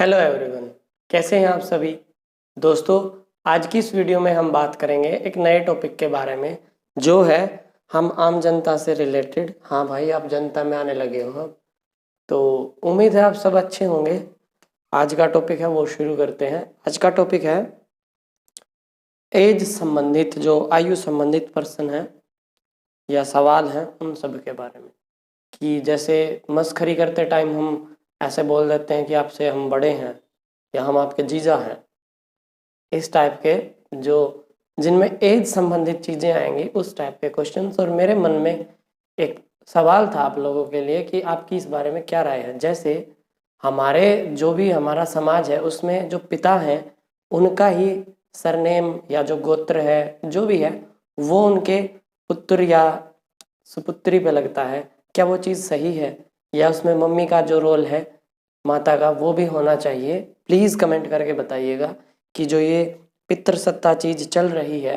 Hello everyone, कैसे हैं आप सभी दोस्तों। आज की इस वीडियो में हम बात करेंगे एक नए टॉपिक के बारे में, जो है हम आम जनता से रिलेटेड। हाँ भाई, आप जनता में आने लगे हो अब, तो उम्मीद है आप सब अच्छे होंगे। आज का टॉपिक है वो शुरू करते हैं। आज का टॉपिक है एज संबंधित, जो आयु संबंधित प्रश्न है या सवाल हैं उन सब के बारे में। कि जैसे मस्खरी करते टाइम हम ऐसे बोल देते हैं कि आपसे हम बड़े हैं या हम आपके जीजा हैं, इस टाइप के जो जिनमें एज संबंधित चीज़ें आएंगी उस टाइप के क्वेश्चंस। और मेरे मन में एक सवाल था आप लोगों के लिए कि आपकी इस बारे में क्या राय है। जैसे हमारे जो भी हमारा समाज है उसमें जो पिता हैं उनका ही सरनेम या जो गोत्र है जो भी है वो उनके पुत्र या सुपुत्री पे लगता है। क्या वो चीज़ सही है, या उसमें मम्मी का जो रोल है माता का वो भी होना चाहिए? प्लीज़ कमेंट करके बताइएगा कि जो ये पितृसत्ता चीज़ चल रही है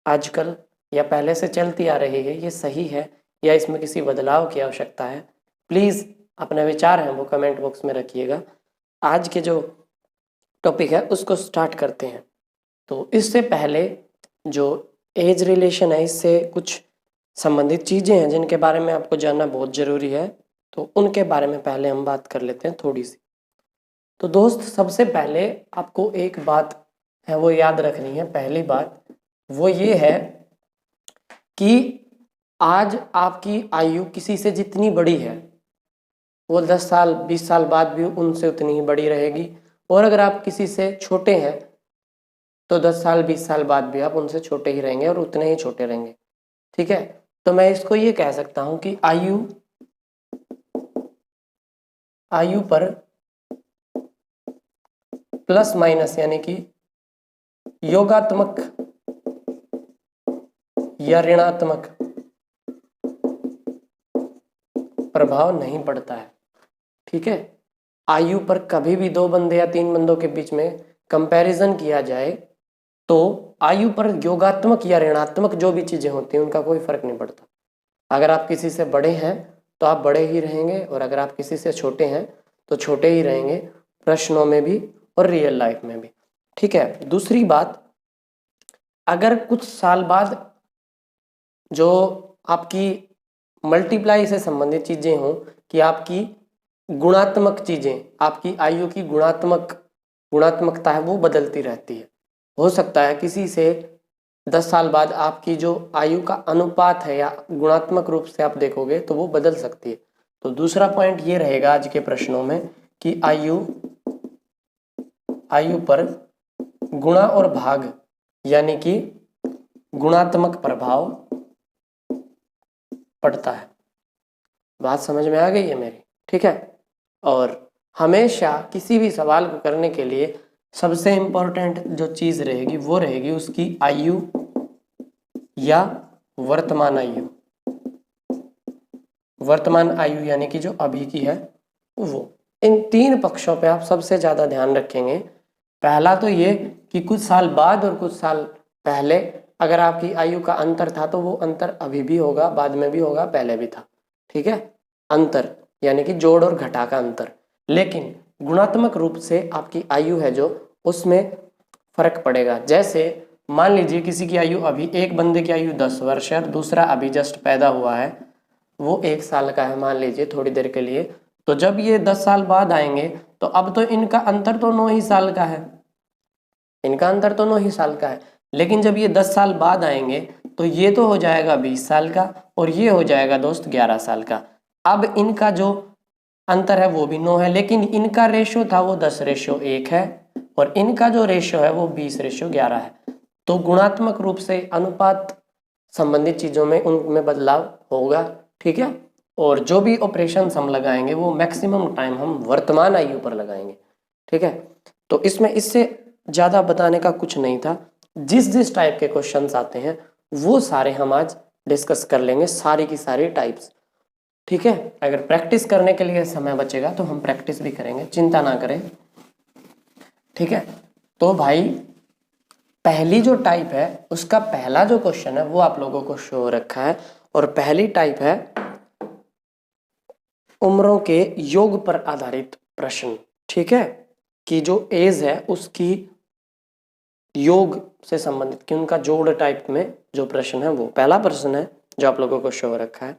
आजकल या पहले से चलती आ रही है, ये सही है या इसमें किसी बदलाव की आवश्यकता है। प्लीज़ अपने विचार हैं वो कमेंट बॉक्स में रखिएगा। आज के जो टॉपिक है उसको स्टार्ट करते हैं। तो इससे पहले जो एज रिलेशन है इससे कुछ संबंधित चीज़ें हैं जिनके बारे में आपको जानना बहुत ज़रूरी है, तो उनके बारे में पहले हम बात कर लेते हैं थोड़ी सी। तो दोस्त, सबसे पहले आपको एक बात है वो याद रखनी है। पहली बात वो ये है कि आज आपकी आयु किसी से जितनी बड़ी है वो 10 साल 20 साल बाद भी उनसे उतनी ही बड़ी रहेगी, और अगर आप किसी से छोटे हैं तो 10 साल 20 साल बाद भी आप उनसे छोटे ही रहेंगे और उतने ही छोटे रहेंगे। ठीक है, तो मैं इसको ये कह सकता हूं कि आयु पर प्लस माइनस यानी कि योगात्मक या ऋणात्मक प्रभाव नहीं पड़ता है। ठीक है, आयु पर कभी भी दो बंदे या तीन बंदों के बीच में कंपैरिजन किया जाए तो आयु पर योगात्मक या ऋणात्मक जो भी चीजें होती हैं उनका कोई फर्क नहीं पड़ता। अगर आप किसी से बड़े हैं तो आप बड़े ही रहेंगे, और अगर आप किसी से छोटे हैं तो छोटे ही रहेंगे, प्रश्नों में भी और रियल लाइफ में भी। ठीक है, दूसरी बात, अगर कुछ साल बाद जो आपकी मल्टीप्लाई से संबंधित चीजें हों कि आपकी गुणात्मक चीजें, आपकी आयु की गुणात्मकता है वो बदलती रहती है। हो सकता है किसी से 10 साल बाद आपकी जो आयु का अनुपात है या गुणात्मक रूप से आप देखोगे तो वो बदल सकती है। तो दूसरा पॉइंट ये रहेगा आज के प्रश्नों में कि आयु पर गुणा और भाग यानी कि गुणात्मक प्रभाव पड़ता है। बात समझ में आ गई है मेरी? ठीक है, और हमेशा किसी भी सवाल को करने के लिए सबसे इंपॉर्टेंट जो चीज रहेगी वो रहेगी उसकी आयु या वर्तमान आयु। वर्तमान आयु यानी कि जो अभी की है वो। इन तीन पक्षों पे आप सबसे ज्यादा ध्यान रखेंगे। पहला तो ये कि कुछ साल बाद और कुछ साल पहले अगर आपकी आयु का अंतर था तो वो अंतर अभी भी होगा, बाद में भी होगा, पहले भी था। ठीक है, अंतर यानी कि जोड़ और घटा का अंतर। लेकिन गुणात्मक रूप से आपकी आयु है जो उसमें फर्क पड़ेगा। जैसे मान लीजिए किसी की आयु अभी, एक बंदे की आयु 10 वर्ष है, दूसरा अभी जस्ट पैदा हुआ है, वो 1 साल का है मान लीजिए थोड़ी देर के लिए। तो जब ये 10 साल बाद आएंगे तो अब तो इनका अंतर तो 9 ही साल का है, इनका अंतर तो 9 ही साल का है। लेकिन जब ये 10 साल बाद आएंगे तो ये तो हो जाएगा 20 साल का और ये हो जाएगा दोस्त 11 साल का। अब इनका जो अंतर है वो भी 9 है, लेकिन इनका रेशियो था वो 10:1 है और इनका जो रेशियो है वो 20:11 है। तो गुणात्मक रूप से अनुपात संबंधित चीजों में उनमें बदलाव होगा। ठीक है, और जो भी ऑपरेशन हम लगाएंगे वो मैक्सिमम टाइम हम वर्तमान आयु पर लगाएंगे। ठीक है, तो इसमें इससे ज्यादा बताने का कुछ नहीं था। जिस टाइप के क्वेश्चंस आते हैं वो सारे हम आज डिस्कस कर लेंगे, सारी की सारी टाइप्स। ठीक है, अगर प्रैक्टिस करने के लिए समय बचेगा तो हम प्रैक्टिस भी करेंगे, चिंता ना करें। ठीक है, तो भाई पहली जो टाइप है उसका पहला जो क्वेश्चन है वो आप लोगों को शो रखा है, और पहली टाइप है उम्रों के योग पर आधारित प्रश्न। ठीक है, कि जो एज है उसकी योग से संबंधित, कि उनका जोड़ टाइप में जो प्रश्न है वो पहला प्रश्न है जो आप लोगों को शो रखा है।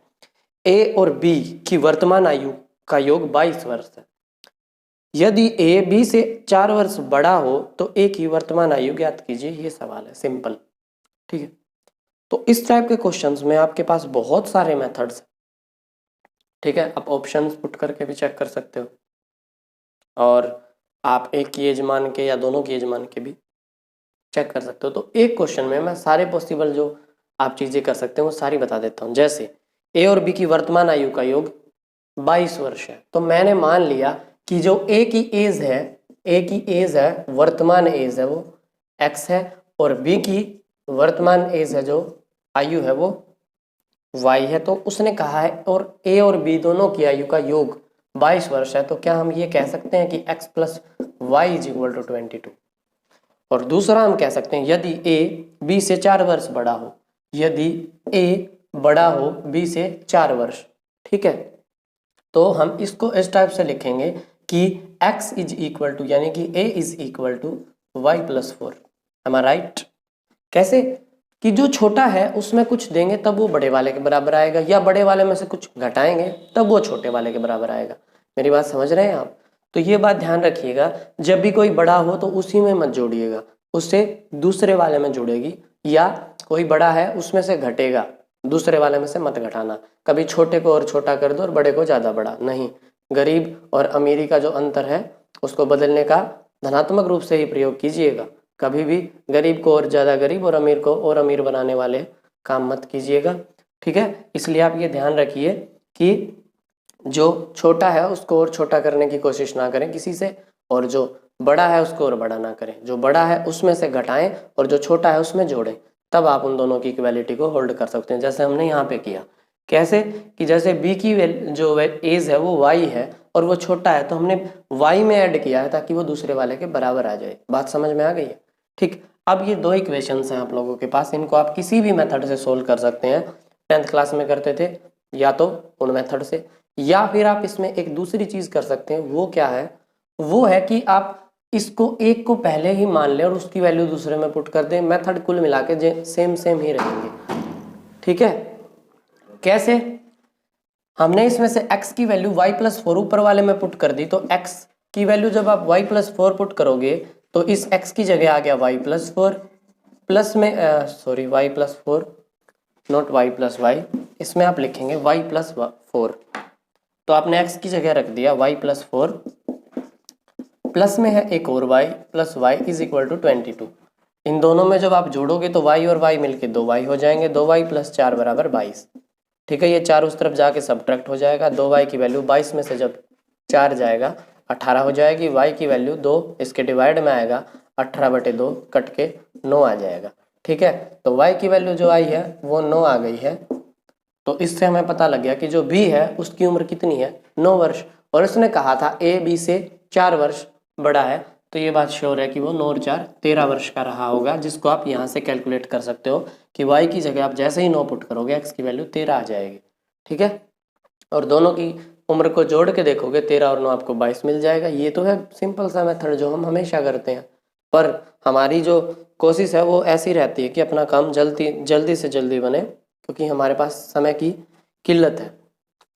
ए और बी की वर्तमान आयु का योग 22 वर्ष है। यदि ए बी से 4 वर्ष बड़ा हो तो ए की वर्तमान आयु ज्ञात कीजिए। ये सवाल है, सिंपल। ठीक है, तो इस टाइप के क्वेश्चंस में आपके पास बहुत सारे मेथड्स हैं। ठीक है, आप ऑप्शंस पुट करके भी चेक कर सकते हो, और आप एक की एज मान के या दोनों की एज मान के भी चेक कर सकते हो। तो एक क्वेश्चन में मैं सारे पॉसिबल जो आप चीज़ें कर सकते हो वो सारी बता देता हूँ। जैसे ए और बी की वर्तमान आयु का योग 22 वर्ष है, तो मैंने मान लिया कि जो ए की एज है, ए की एज है, वर्तमान एज है वो x है, और बी की वर्तमान एज है जो आयु है वो y है। तो उसने कहा है और ए और बी दोनों की आयु का योग 22 वर्ष है, तो क्या हम ये कह सकते हैं कि x plus y is equal to 22। और दूसरा हम कह सकते हैं यदि ए बी से 4 वर्ष बड़ा हो, यदि ए बड़ा हो बी से 4 वर्ष, ठीक है, तो हम इसको इस टाइप से लिखेंगे कि x इज इक्वल टू, यानी कि a is equal to y plus 4। Am I right? कैसे? कि जो छोटा है उसमें कुछ देंगे तब वो बड़े वाले के बराबर आएगा, या बड़े वाले में से कुछ घटाएंगे तब वो छोटे वाले के बराबर आएगा। मेरी बात समझ रहे हैं आप? तो ये बात ध्यान रखिएगा, जब भी कोई बड़ा हो तो उसी में मत जोड़िएगा, उससे दूसरे वाले में जुड़ेगी, या कोई बड़ा है उसमें से घटेगा, दूसरे वाले में से मत घटाना। कभी छोटे को और छोटा कर दो और बड़े को ज़्यादा बड़ा नहीं। गरीब और अमीरी का जो अंतर है उसको बदलने का धनात्मक रूप से ही प्रयोग कीजिएगा। कभी भी गरीब को और ज़्यादा गरीब और अमीर को और अमीर बनाने वाले काम मत कीजिएगा। ठीक है, इसलिए आप ये ध्यान रखिए कि जो छोटा है उसको और छोटा करने की कोशिश ना करें किसी से, और जो बड़ा है उसको और बड़ा ना करें। जो बड़ा है उसमें से घटाएं और जो छोटा है उसमें जोड़ें, तब आप उन दोनों की इक्वालिटी को होल्ड कर सकते हैं, जैसे हमने यहाँ पे किया। कैसे? कि जैसे बी की जो एज है वो वाई है और वो छोटा है, तो हमने वाई में ऐड किया है ताकि वो दूसरे वाले के बराबर आ जाए। बात समझ में आ गई है? ठीक, अब ये दो इक्वेशंस हैं आप लोगों के पास, इनको आप किसी भी मेथड से सोल्व कर सकते हैं। 10th क्लास में करते थे या तो उन मेथड से, या फिर आप इसमें एक दूसरी चीज कर सकते हैं। वो क्या है? वो है कि आप इसको एक को पहले ही मान लें और उसकी वैल्यू दूसरे में पुट कर दें। मेथड कुल मिला के सेम ही रहेंगे। ठीक है, कैसे? हमने इसमें से x की वैल्यू y प्लस 4 ऊपर वाले में पुट कर दी, तो x की वैल्यू जब आप y प्लस 4 पुट करोगे तो इस x की जगह आ गया y प्लस 4 प्लस में y plus 4 not y plus y, इसमें आप लिखेंगे y प्लस 4। तो आपने x की जगह रख दिया y प्लस 4, प्लस में है एक और y plus y is equal to 22। इन दोनों में जब आप जोड़ोगे तो y और y मिलके 2y हो जाएंगे, 2y प्लस 4 बराबर 22। ठीक है, ये 4 उस तरफ जाके सब्ट्रैक्ट हो जाएगा, 2y की वैल्यू 22 में से जब 4 जाएगा 18 हो जाएगी, y की वैल्यू 2 इसके डिवाइड में आएगा, 18/2 कट के 9 आ जाएगा। ठीक है, तो y की वैल्यू जो आई है वो 9 आ गई है। तो इससे हमें पता लग गया कि जो b है उसकी उम्र कितनी है? 9 वर्ष। और उसने कहा था a b से 4 वर्ष बड़ा है, तो ये बात श्योर है कि वो 9 और 4 13 वर्ष का रहा होगा, जिसको आप यहाँ से कैलकुलेट कर सकते हो कि y की जगह आप जैसे ही 9 पुट करोगे x की वैल्यू 13 आ जाएगी। ठीक है, और दोनों की उम्र को जोड़ के देखोगे 13 और 9 आपको 22 मिल जाएगा। ये तो है सिंपल सा मेथड जो हम हमेशा करते हैं, पर हमारी जो कोशिश है वो ऐसी रहती है कि अपना काम जल्दी से जल्दी बने, क्योंकि हमारे पास समय की किल्लत है।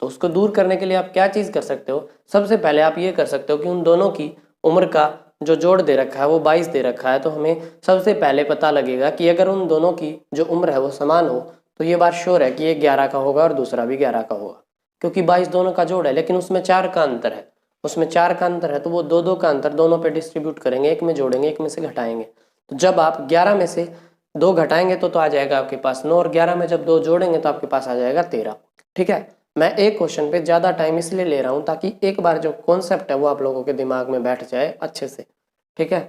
तो उसको दूर करने के लिए आप क्या चीज़ कर सकते हो? सबसे पहले आप ये कर सकते हो कि उन दोनों की उम्र का जो जोड़ दे रखा है वो 22 दे रखा है, तो हमें सबसे पहले पता लगेगा कि अगर उन दोनों की जो उम्र है वो समान हो तो ये बात श्योर है कि एक 11 का होगा और दूसरा भी 11 का होगा, क्योंकि 22 दोनों का जोड़ है, लेकिन उसमें 4 का अंतर है। उसमें 4 का अंतर है तो वो 2 का अंतर दोनों पे डिस्ट्रीब्यूट करेंगे, एक में जोड़ेंगे एक में से घटाएंगे। तो जब आप 11 में से 2 घटाएंगे तो आ जाएगा आपके पास 9, और 11 में जब 2 जोड़ेंगे तो आपके पास आ जाएगा 13। ठीक है, मैं एक क्वेश्चन पे ज़्यादा टाइम इसलिए ले रहा हूँ ताकि एक बार जो कॉन्सेप्ट है वो आप लोगों के दिमाग में बैठ जाए अच्छे से। ठीक है,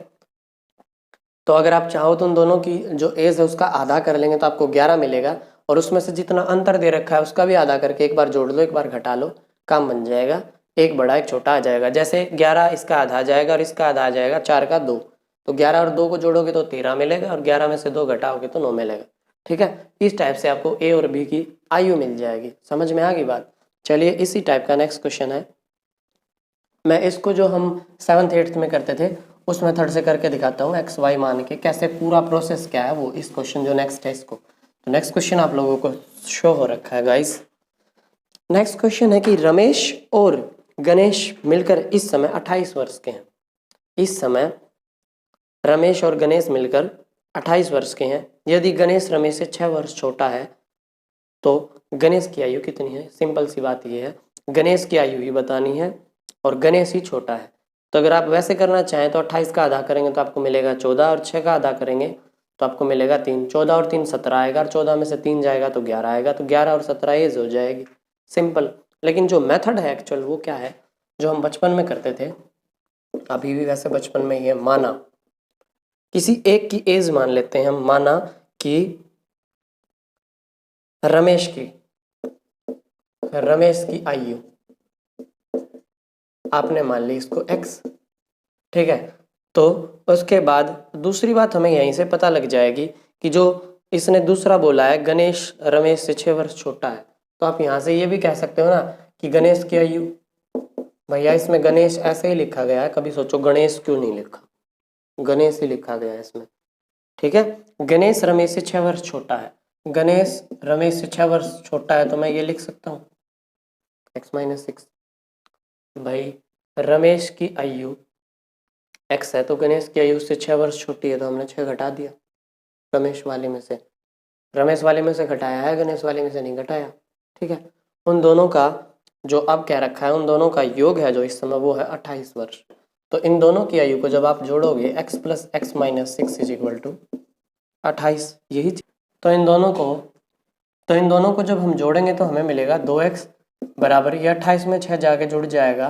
तो अगर आप चाहो तो उन दोनों की जो एज है उसका आधा कर लेंगे तो आपको 11 मिलेगा, और उसमें से जितना अंतर दे रखा है उसका भी आधा करके एक बार जोड़ लो एक बार घटा लो, काम बन जाएगा, एक बड़ा एक छोटा आ जाएगा। जैसे 11 इसका आधा आ जाएगा और इसका आधा आ जाएगा, 4 का 2, तो 11 और 2 को जोड़ोगे तो 13 मिलेगा, और 11 में से 2 घटाओगे तो 9 मिलेगा। ठीक है, इस टाइप से आपको ए और बी की आयु मिल जाएगी। समझ में आ गई बात? चलिए इसी टाइप का नेक्स्ट क्वेश्चन है, मैं इसको जो हम 7th 8th में करते थे उस मेथड से करके दिखाता हूँ, एक्स वाई मान के कैसे पूरा प्रोसेस क्या है वो, इस क्वेश्चन जो नेक्स्ट है इसको। तो नेक्स्ट क्वेश्चन आप लोगों को शो हो रखा है गाइस। नेक्स्ट क्वेश्चन है कि रमेश और गणेश मिलकर इस समय 28 वर्ष के हैं। इस समय रमेश और गणेश मिलकर 28 वर्ष के हैं। यदि गणेश रमेश से 6 वर्ष छोटा है तो गणेश की आयु कितनी है। सिंपल सी बात ये है, गणेश की आयु ही बतानी है और गणेश ही छोटा है। तो अगर आप वैसे करना चाहें तो 28 का आधा करेंगे तो आपको मिलेगा 14 और 6 का आधा करेंगे तो आपको मिलेगा 3। 14 और 3 17 आएगा और 14 में से 3 जाएगा तो 11 आएगा, तो 11 और 17 एज हो जाएगी। सिंपल। लेकिन जो मेथड है एक्चुअल वो क्या है, जो हम बचपन में करते थे, अभी भी वैसे बचपन में ही है, माना किसी एक की एज मान लेते हैं हम, माना कि रमेश की आयु आपने मान ली इसको x, ठीक है। तो उसके बाद दूसरी बात हमें यहीं से पता लग जाएगी कि जो इसने दूसरा बोला है गणेश रमेश से 6 वर्ष छोटा है, तो आप यहाँ से ये भी कह सकते हो ना कि गणेश की आयु, भैया इसमें गणेश ऐसे ही लिखा गया है, कभी सोचो गणेश क्यों नहीं लिखा, गणेश ही लिखा गया है इसमें, ठीक है। गणेश रमेश से 6 वर्ष छोटा है, गणेश रमेश से 6 वर्ष छोटा है तो मैं ये लिख सकता हूँ x-6। भाई रमेश की आयु x है तो गणेश की आयु उससे 6 वर्ष छोटी है, तो हमने 6 घटा दिया रमेश वाले में से, घटाया है, गणेश वाले में से नहीं घटाया, ठीक है। उन दोनों का जो अब कह रखा है, उन दोनों का योग है जो इस समय वो है 28 वर्ष। तो इन दोनों की आयु को जब आप जोड़ोगे x + x-6 = 28, यही। तो इन दोनों को जब हम जोड़ेंगे तो हमें मिलेगा 2x बराबर, ये 28 में 6 जाके जुड़ जाएगा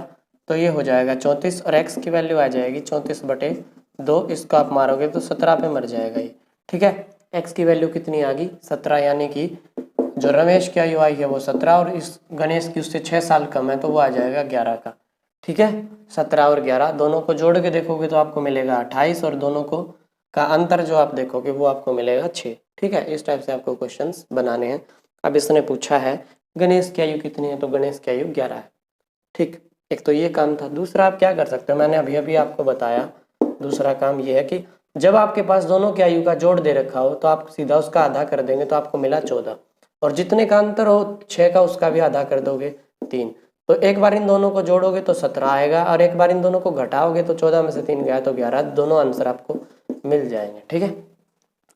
तो ये हो जाएगा 34 और x की वैल्यू आ जाएगी 34/2। इसको आप मारोगे तो 17 पे मर जाएगा ये, ठीक है। x की वैल्यू कितनी आ गई 17, यानी कि जो रमेश की आयु आई है वो 17 और इस गणेश की उससे 6 साल कम है तो वो आ जाएगा 11 का, ठीक है। 17 और 11 दोनों को जोड़ के देखोगे तो आपको मिलेगा 28 और दोनों को का अंतर जो आप देखोगे वो आपको मिलेगा 6, ठीक है। इस टाइप से आपको क्वेश्चंस बनाने हैं। अब इसने पूछा है गणेश की आयु कितनी है, तो गणेश की आयु 11 है, ठीक। एक तो ये काम था। दूसरा आप क्या कर सकते हो, मैंने अभी आपको बताया, दूसरा काम ये है कि जब आपके पास दोनों की आयु का जोड़ दे रखा हो तो आप सीधा उसका आधा कर देंगे तो आपको मिला 14, और जितने का अंतर हो 6 का उसका भी आधा कर दोगे 3। तो एक बार इन दोनों को जोड़ोगे तो 17 आएगा और एक बार इन दोनों को घटाओगे तो 14 में से 3 गया तो 11, दोनों आंसर आपको मिल जाएंगे, ठीक है।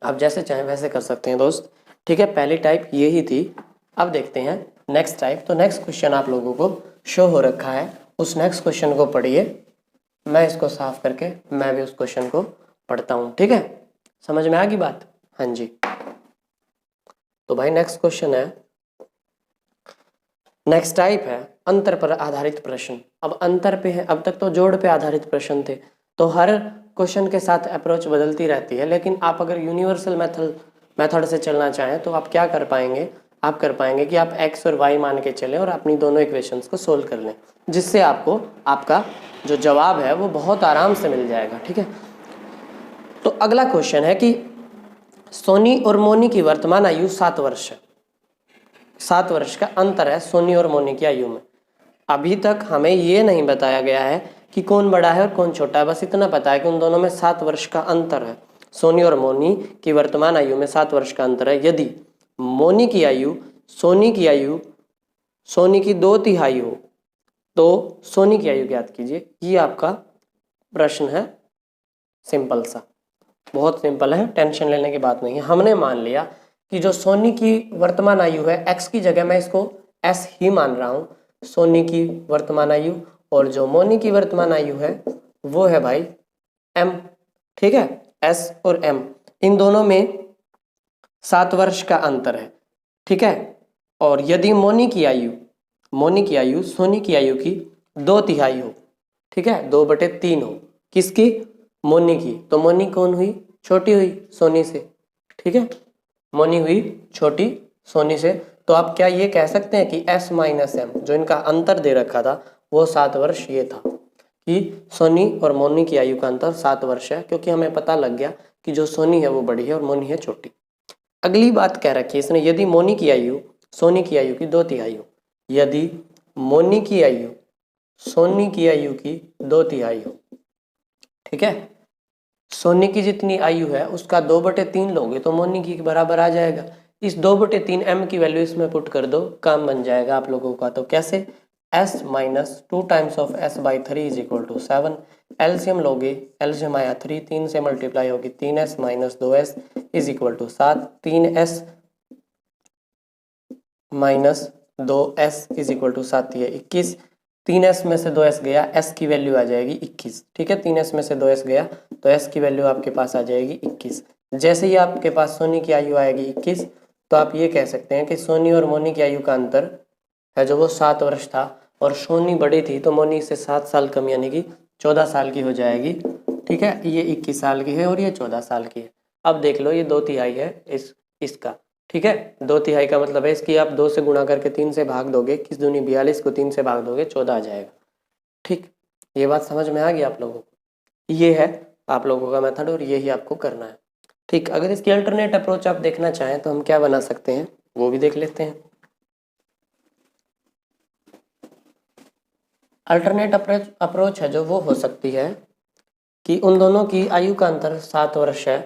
आप जैसे चाहें वैसे कर सकते हैं दोस्त, ठीक है। पहली टाइप यही थी। अब देखते हैं नेक्स्ट टाइप। तो नेक्स्ट क्वेश्चन आप लोगों को शो हो रखा है, उस नेक्स्ट क्वेश्चन को पढ़िए। मैं इसको साफ करके मैं भी उस क्वेश्चन को पढ़ता हूँ, ठीक है। समझ में आ गई बात? हाँ जी। तो भाई नेक्स्ट क्वेश्चन है, नेक्स्ट टाइप है अंतर पर आधारित प्रश्न। अब अंतर पे है, अब तक तो जोड़ पे आधारित प्रश्न थे, तो हर क्वेश्चन के साथ अप्रोच बदलती रहती है। लेकिन आप अगर यूनिवर्सल मेथड से चलना चाहें तो आप क्या कर पाएंगे, आप कर पाएंगे कि आप x और y मान के चलें और अपनी दोनों इक्वेशंस को सोल्व कर लें, जिससे आपको आपका जो जवाब है वो बहुत आराम से मिल जाएगा, ठीक है। तो अगला क्वेश्चन है कि सोनी और मोनी की वर्तमान आयु 7 वर्ष है। 7 वर्ष का अंतर है सोनी और मोनी की आयु में। अभी तक हमें ये नहीं बताया गया है कि कौन बड़ा है और कौन छोटा है, बस इतना पता है कि उन दोनों में 7 वर्ष का अंतर है। सोनी और मोनी की वर्तमान आयु में 7 वर्ष का अंतर है। यदि मोनी की आयु सोनी की 2/3 हो तो सोनी की आयु ज्ञात कीजिए। ये आपका प्रश्न है, सिंपल सा, बहुत सिंपल है, टेंशन लेने की बात नहीं है। हमने मान लिया कि जो सोनी की वर्तमान आयु है, x की जगह मैं इसको s ही मान रहा हूँ, सोनी की वर्तमान आयु, और जो मोनी की वर्तमान आयु है वो है भाई m, ठीक है। s और m इन दोनों में 7 वर्ष का अंतर है, ठीक है। और यदि मोनी की आयु सोनी की आयु की 2/3 हो, ठीक है, 2/3 हो, किसकी? मोनी की। तो मोनी कौन हुई? छोटी हुई सोनी से, ठीक है। मोनी हुई छोटी सोनी से। तो आप क्या ये कह सकते हैं कि s - m जो इनका अंतर दे रखा था वो 7 वर्ष ये था कि सोनी और मोनी की आयु का अंतर 7 वर्ष है, क्योंकि हमें पता लग गया कि जो सोनी है वो बड़ी है और मोनी है छोटी। अगली बात कह रखी है इसने, यदि मोनी की आयु सोनी की आयु की 2/3 हो, यदि मोनी की आयु सोनी की आयु की 2/3 हो, ठीक है। सोनी की जितनी आयु है उसका 2/3 लोगे तो मोनी की बराबर आ जाएगा। इस 2/3 m की वैल्यू इसमें पुट कर दो, काम बन जाएगा आप लोगों का। तो कैसे, s minus 2 times of s/3 is equal to 7। LCM लोगे, एलसीएम आया 3, 3 से मल्टीप्लाई होगी 3s minus 2s is equal to 7। 3s minus 2s is equal to 7 है 21। 3s में से 2s गया, s की वैल्यू आ जाएगी 21, ठीक है। 3s में से 2s गया तो s की वैल्यू आपके पास आ जाएगी 21। जैसे ही आपके पास सोनी की आयु आएगी 21, तो आप ये कह सकते हैं कि सोनी और मोनी की आयु का अंतर है जो वो 7 वर्ष था, और सोनी बड़ी थी तो मोनी से 7 साल कम यानी कि 14 साल की हो जाएगी, ठीक है। ये 21 साल की है और ये 14 साल की है। अब देख लो ये 2/3 है इसका, ठीक है। 2/3 का मतलब है इसकी आप 2 से गुणा करके 3 से भाग दोगे, किस दूनी 42 को 3 से भाग दोगे 14 आ जाएगा, ठीक। ये बात समझ में आ गई आप लोगों को। ये है आप लोगों का मेथड और यही आपको करना है, ठीक। अगर इसकी अल्टरनेट अप्रोच आप देखना चाहें तो हम क्या बना सकते हैं वो भी देख लेते हैं। अल्टरनेट अप्रोच है जो वो हो सकती है कि उन दोनों की आयु का अंतर 7 वर्ष है,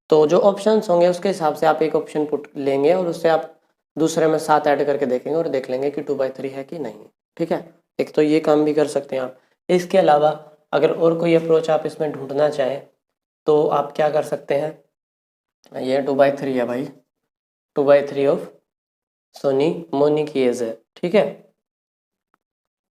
तो जो ऑप्शंस होंगे उसके हिसाब से आप एक ऑप्शन पुट लेंगे और उससे आप दूसरे में 7 ऐड करके देखेंगे और देख लेंगे कि 2/3 है कि नहीं, ठीक है। एक तो ये काम भी कर सकते हैं आप। इसके अलावा अगर और कोई अप्रोच आप इसमें ढूंढना चाहें तो आप क्या कर सकते हैं, ये 2/3 है भाई, 2/3 ऑफ सोनी मोनी की एज है, ठीक है,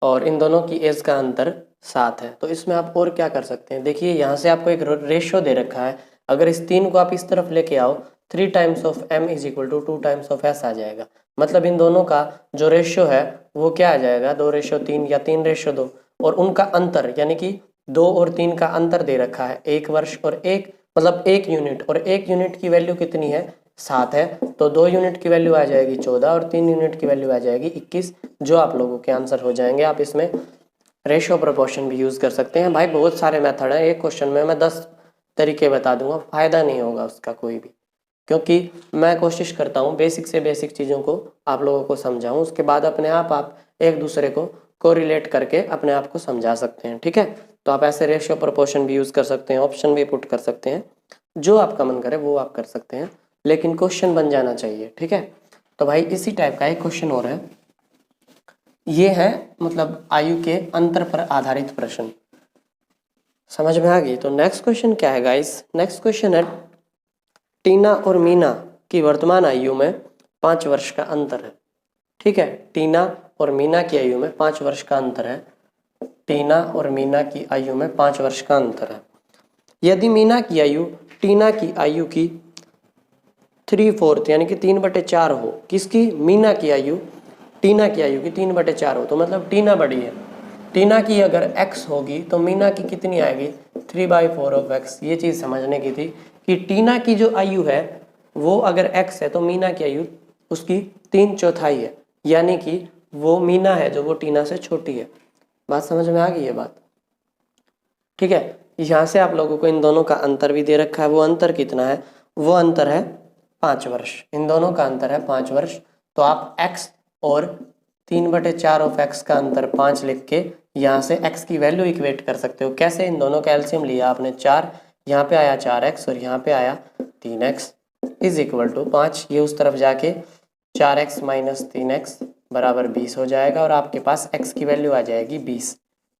और इन दोनों की एज का अंतर 7 है। तो इसमें आप और क्या कर सकते हैं, देखिए यहाँ से आपको एक रेशियो दे रखा है, अगर इस 3 को आप इस तरफ लेके आओ 3 times of m is equal to 2 times of s आ जाएगा। मतलब इन दोनों का जो रेशियो है वो क्या आ जाएगा, 2:3 या 3:2, और उनका अंतर यानी कि 2 और 3 का अंतर दे रखा है 1 वर्ष और 1 मतलब 1 यूनिट, और 1 यूनिट की वैल्यू कितनी है 7 है, तो 2 यूनिट की वैल्यू आ जाएगी 14 और 3 यूनिट की वैल्यू आ जाएगी 21, जो आप लोगों के आंसर हो जाएंगे। आप इसमें रेशियो प्रोपोर्शन भी यूज़ कर सकते हैं। भाई बहुत सारे मेथड हैं, एक क्वेश्चन में मैं 10 तरीके बता दूंगा, फ़ायदा नहीं होगा उसका कोई भी, क्योंकि मैं कोशिश करता हूँ बेसिक से बेसिक चीज़ों को आप लोगों को समझाऊँ, उसके बाद अपने आप एक दूसरे को कोरिलेट करके अपने आप को समझा सकते हैं, ठीक है। तो आप ऐसे रेशियो प्रोपोर्शन भी यूज़ कर सकते हैं, ऑप्शन भी पुट कर सकते हैं, जो आपका मन करे वो आप कर सकते हैं, लेकिन क्वेश्चन बन जाना चाहिए, ठीक है। तो भाई इसी टाइप का एक क्वेश्चन और है, ये है मतलब आयु के अंतर पर आधारित प्रश्न, समझ में आ गई। तो नेक्स्ट क्वेश्चन क्या है गाइस, नेक्स्ट क्वेश्चन है टीना और मीना की वर्तमान आयु में 5 वर्ष का अंतर है, ठीक है। टीना और मीना की आयु में 5 वर्ष का अंतर है, टीना और मीना की आयु में 5 वर्ष का अंतर है। यदि मीना की आयु टीना की आयु की 3/4 यानी कि 3/4 हो, किसकी, मीना की आयु टीना की आयु की 3/4 हो, तो मतलब टीना बड़ी है। टीना की अगर x होगी तो मीना की कितनी आएगी 3/4 ऑफ x। ये चीज़ समझने की थी कि टीना की जो आयु है वो अगर x है तो मीना की आयु उसकी 3/4 है, यानी कि वो मीना है जो वो टीना से छोटी है। बात समझ में आ गई है बात, ठीक है। यहाँ से आप लोगों को इन दोनों का अंतर भी दे रखा है, वो अंतर कितना है, वो अंतर है 5 वर्ष, इन दोनों का अंतर है 5 वर्ष। तो आप x और 3/4 ऑफ x का अंतर 5 लिख के यहाँ से x की वैल्यू इक्वेट कर सकते हो। कैसे, इन दोनों का एलसीएम लिया आपने 4, यहाँ पे आया 4x और यहाँ पे आया 3x इज इक्वल टू 5, ये उस तरफ जाके 4x माइनस 3x बराबर 20 हो जाएगा, और आपके पास x की वैल्यू आ जाएगी 20।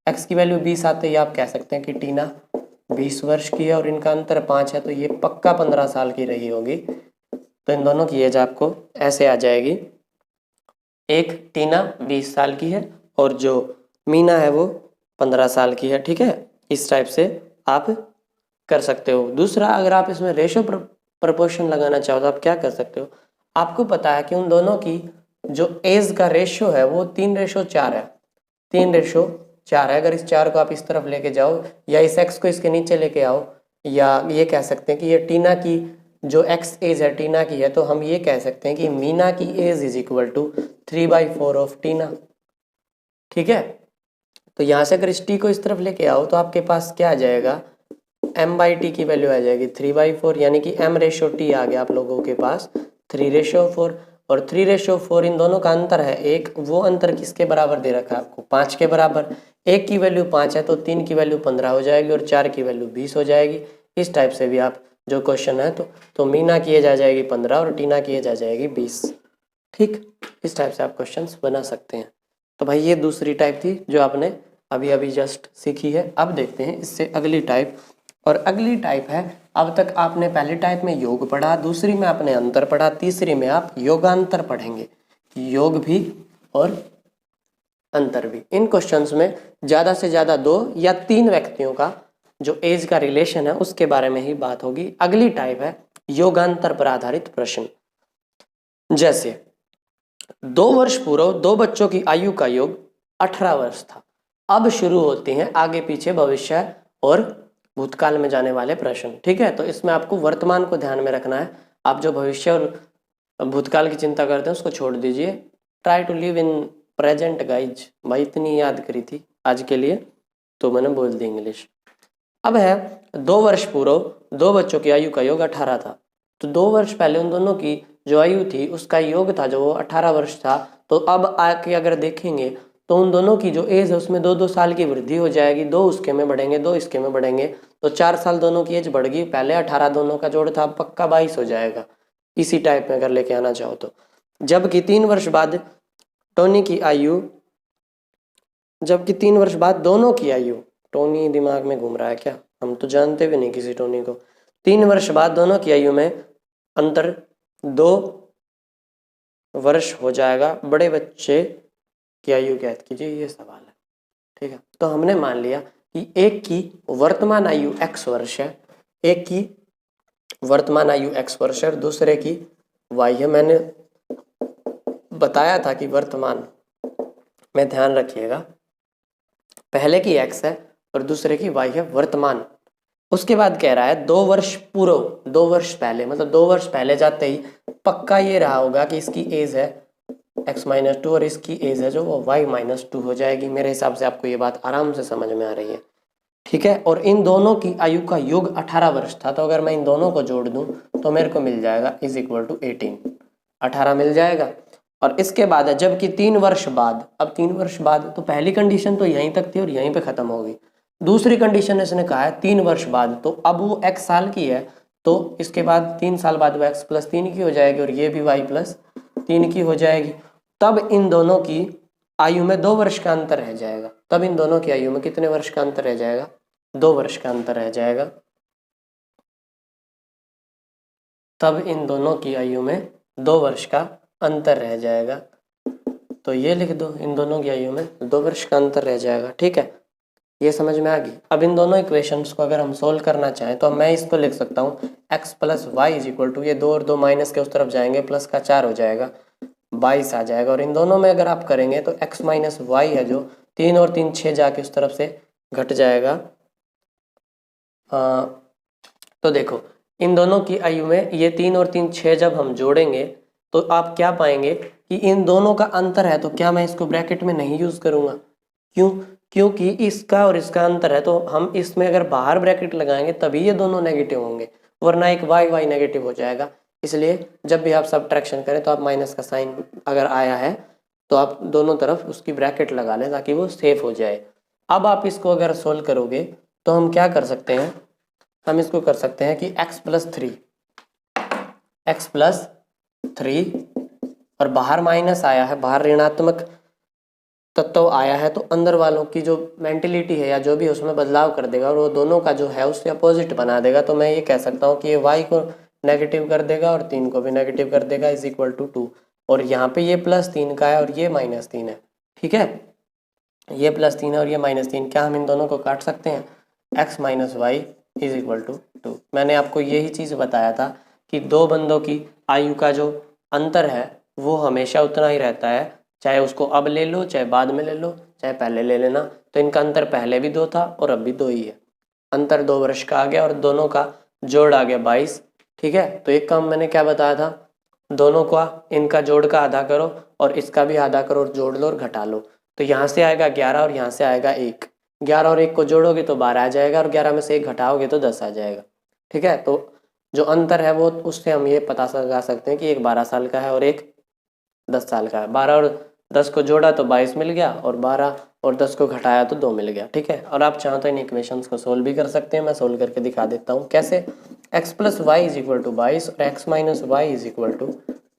x की वैल्यू 20 आते ही आप कह सकते हैं कि टीना 20 वर्ष की है और इनका अंतर 5 है, तो ये पक्का 15 साल की रही होगी। तो इन दोनों की एज आपको ऐसे आ जाएगी, एक टीना 20 साल की है और जो मीना है वो 15 साल की है, ठीक है। इस टाइप से आप कर सकते हो। दूसरा, अगर आप इसमें रेशो प्रपोर्शन लगाना चाहो तो आप क्या कर सकते हो, आपको पता है कि उन दोनों की जो एज का रेशियो है वो 3:4 है, 3:4 है। अगर इस 4 को आप इस तरफ लेके जाओ या इस x को इसके नीचे लेके आओ, या ये कह सकते हैं कि ये टीना की जो x एज है टीना की है, तो हम ये कह सकते हैं कि मीना की age is equal to 3/4 of Tina, ठीक है। तो यहाँ से अगर इस t को इस तरफ लेके आओ तो आपके पास क्या आ जाएगा, m/t की वैल्यू आ जाएगी 3/4, यानी कि m/t आ गया आप लोगों के पास 3/4। और 3:4 इन दोनों का अंतर है 1, वो अंतर किसके बराबर दे रखा है आपको 5 के बराबर। 1 की वैल्यू 5 है तो 3 की वैल्यू 15 हो जाएगी और 4 की वैल्यू 20 हो जाएगी। इस टाइप से भी आप जो क्वेश्चन है तो मीना की एज आ जाएगी 15 और टीना की एज आ जाएगी 20। ठीक, इस टाइप से आप क्वेश्चंस बना सकते हैं। तो भाई ये दूसरी टाइप थी जो आपने अभी अभी जस्ट सीखी है। अब देखते हैं इससे अगली टाइप, और अगली टाइप है, अब तक आपने पहली टाइप में योग पढ़ा, दूसरी में आपने अंतर पढ़ा, तीसरी में आप योगांतर पढ़ेंगे, योग भी और अंतर भी। इन क्वेश्चंस में ज़्यादा से ज़्यादा 2 या 3 व्यक्तियों का जो एज का रिलेशन है उसके बारे में ही बात होगी। अगली टाइप है योगांतर पर आधारित प्रश्न। जैसे 2 वर्ष पूर्व 2 बच्चों की आयु का योग 18 वर्ष था। अब शुरू होते हैं आगे पीछे भविष्य और भूतकाल में जाने वाले प्रश्न। ठीक है, तो इसमें आपको वर्तमान को ध्यान में रखना है। आप जो भविष्य और भूतकाल की चिंता करते हैं उसको छोड़ दीजिए। Try to live in present guys. भाई इतनी याद करी थी आज के लिए तो मैंने बोल दी इंग्लिश। अब है 2 वर्ष पूर्व 2 बच्चों की आयु का योग 18 था। तो 2 वर्ष पहले उन दोनों की जो आयु थी उसका योग था जो वो 18 वर्ष था। तो अब आके अगर देखेंगे तो उन दोनों की जो एज है उसमें 2-2 साल की वृद्धि हो जाएगी। 2 उसके में बढ़ेंगे, 2 इसके में बढ़ेंगे, तो 4 साल दोनों की एज बढ़ गई। पहले 18 दोनों का जोड़ था, पक्का 22 हो जाएगा। इसी टाइप में अगर लेके आना चाहो तो। जबकि 3 वर्ष बाद टोनी की आयु, जबकि 3 वर्ष बाद दोनों की आयु, टोनी दिमाग में घूम रहा है क्या, हम तो जानते भी नहीं किसी टोनी को। 3 वर्ष बाद दोनों की आयु में अंतर 2 वर्ष हो जाएगा। बड़े बच्चे की आयु ज्ञात कीजिए, ये सवाल है। ठीक है, तो हमने मान लिया कि एक की वर्तमान आयु x वर्ष है, एक की वर्तमान आयु x वर्ष है और दूसरे की y है। मैंने बताया था कि वर्तमान में ध्यान रखिएगा, पहले की x है और दूसरे की y है वर्तमान। उसके बाद कह रहा है 2 वर्ष पूर्व, 2 वर्ष पहले, मतलब 2 वर्ष पहले जाते ही पक्का ये रहा होगा कि इसकी एज है x-2 और इसकी एज है जो वो y-2 हो जाएगी। मेरे हिसाब से आपको ये बात आराम से समझ में आ रही है। ठीक है, और इन दोनों की आयु का योग 18 वर्ष था। तो अगर मैं इन दोनों को जोड़ दूं तो मेरे को मिल जाएगा =18, 18 मिल जाएगा। और इसके बाद है जबकि 3 वर्ष बाद, अब 3 वर्ष बाद तो पहली कंडीशन तो यहीं तक थी और यहीं पे खत्म होगी। दूसरी कंडीशन इसने कहा है 3 वर्ष बाद, तो अब वो x साल की है तो इसके बाद 3 साल बाद वो x+3 की हो जाएगी और ये भी y+3 की हो जाएगी। तब इन दोनों की आयु में 2 वर्ष का अंतर रह जाएगा। तब इन दोनों की आयु में कितने वर्ष का अंतर रह जाएगा? 2 वर्ष का अंतर रह जाएगा। तब इन दोनों की आयु में 2 वर्ष का अंतर रह जाएगा। तो ये लिख दो, इन दोनों की आयु में 2 वर्ष का अंतर रह जाएगा। ठीक है, ये समझ में आ गई। अब इन दोनों इक्वेशंस को अगर हम सोल्व करना चाहें तो मैं इसको लिख सकता हूँ x+y = ये 2 और 2 माइनस के उस तरफ जाएंगे, प्लस का 4 हो जाएगा, 22 आ जाएगा। और इन दोनों में अगर आप करेंगे तो x - y है जो 3 और 3 6 जाके उस तरफ से घट जाएगा। तो देखो इन दोनों की आयु में ये 3 और 3 6 जब हम जोड़ेंगे तो आप क्या पाएंगे कि इन दोनों का अंतर है। तो क्या मैं इसको ब्रैकेट में नहीं यूज करूंगा? क्यों? क्योंकि इसका और इसका अंतर है तो हम इसमें अगर बाहर ब्रैकेट लगाएंगे तभी ये दोनों नेगेटिव होंगे, वरना एक y नेगेटिव हो जाएगा। इसलिए जब भी आप सब्ट्रैक्शन करें तो आप माइनस का साइन अगर आया है तो आप दोनों तरफ उसकी ब्रैकेट लगा लें ताकि वो सेफ हो जाए। अब आप इसको अगर सोल्व करोगे तो हम क्या कर सकते हैं, हम इसको कर सकते हैं कि x+3 और बाहर माइनस आया है, बाहर ऋणात्मक तत्व आया है तो अंदर वालों की जो मेंटलिटी है या जो भी उसमें बदलाव कर देगा और वो दोनों का जो है उससे अपोजिट बना देगा। तो मैं ये कह सकता हूँ कि ये y को नेगेटिव कर देगा और 3 को भी नेगेटिव कर देगा =2। और यहाँ पे ये +3 का है और ये -3 है। ठीक है, ये +3 है और ये -3, क्या हम इन दोनों को काट सकते हैं? x - y = 2। मैंने आपको यही चीज़ बताया था कि 2 बंदों की आयु का जो अंतर है वो हमेशा उतना ही रहता है, चाहे उसको अब ले लो, चाहे बाद में ले लो, चाहे पहले ले लेना। तो इनका अंतर पहले भी 2 था और अब भी 2 ही है। अंतर 2 वर्ष का आ गया और दोनों का जोड़ आ गया 22। ठीक है, तो एक काम मैंने क्या बताया था, दोनों का इनका जोड़ का आधा करो और इसका भी आधा करो और जोड़ लो और घटा लो। तो यहाँ से आएगा 11 और यहाँ से आएगा 1। 11 और 1 को जोड़ोगे तो 12 आ जाएगा और 11 में से 1 घटाओगे तो 10 आ जाएगा। ठीक है, तो जो अंतर है वो उससे हम ये पता लगा सकते हैं कि एक 12 साल का है और एक 10 साल का है। 12 और 10 को जोड़ा तो 22 मिल गया, और 12 और 10 को घटाया तो 2 मिल गया। ठीक है, और आप चाहो तो इन इक्वेशंस को सोल्व भी कर सकते हैं। मैं सोल्व करके दिखा देता हूँ कैसे। x plus y is equal to 22 और x minus y is equal to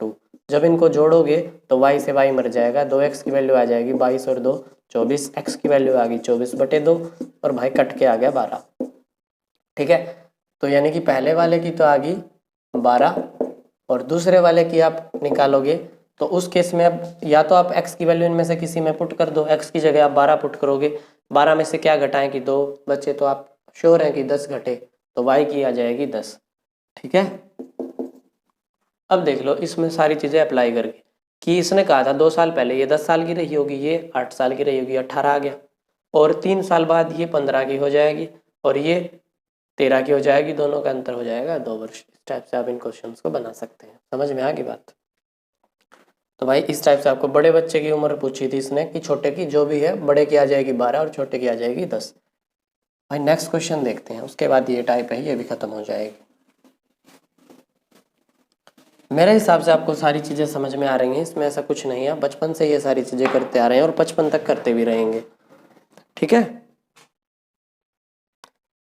2। जब इनको जोड़ोगे तो y से y मर जाएगा, 2x की वैल्यू आ जाएगी 22 और 2 24, x की वैल्यू आ गई 24/2 और भाई कट के आ गया 12। ठीक है, तो यानी कि पहले वाले की तो आ गई 12 और दूसरे वाले की आप निकालोगे तो उस केस में अब या तो आप x की वैल्यू इनमें से किसी में पुट कर दो, x की जगह आप 12 पुट करोगे, 12 में से क्या घटाएं कि 2 बचे, तो आप श्योर हैं कि 10 घटे, तो y की आ जाएगी 10। ठीक है, अब देख लो इसमें सारी चीज़ें अप्लाई करके कि इसने कहा था 2 साल पहले ये 10 साल की रही होगी, ये 8 साल की रही होगी, 18 आ गया, और 3 साल बाद ये 15 की हो जाएगी और ये 13 की हो जाएगी, दोनों का अंतर हो जाएगा 2 वर्ष। इस टाइप से आप इन क्वेश्चंस को बना सकते हैं। समझ में आ गई बात? तो भाई इस टाइप से आपको बड़े बच्चे की उम्र पूछी थी इसने कि छोटे की जो भी है, बड़े की आ जाएगी 12 और छोटे की आ जाएगी 10। भाई नेक्स्ट क्वेश्चन देखते हैं, उसके बाद ये टाइप है ये भी खत्म हो जाएगी। मेरे हिसाब से आपको सारी चीज़ें समझ में आ रही हैं, इसमें ऐसा कुछ नहीं है, बचपन से ये सारी चीज़ें करते आ रहे हैं और 55 तक करते भी रहेंगे। ठीक है,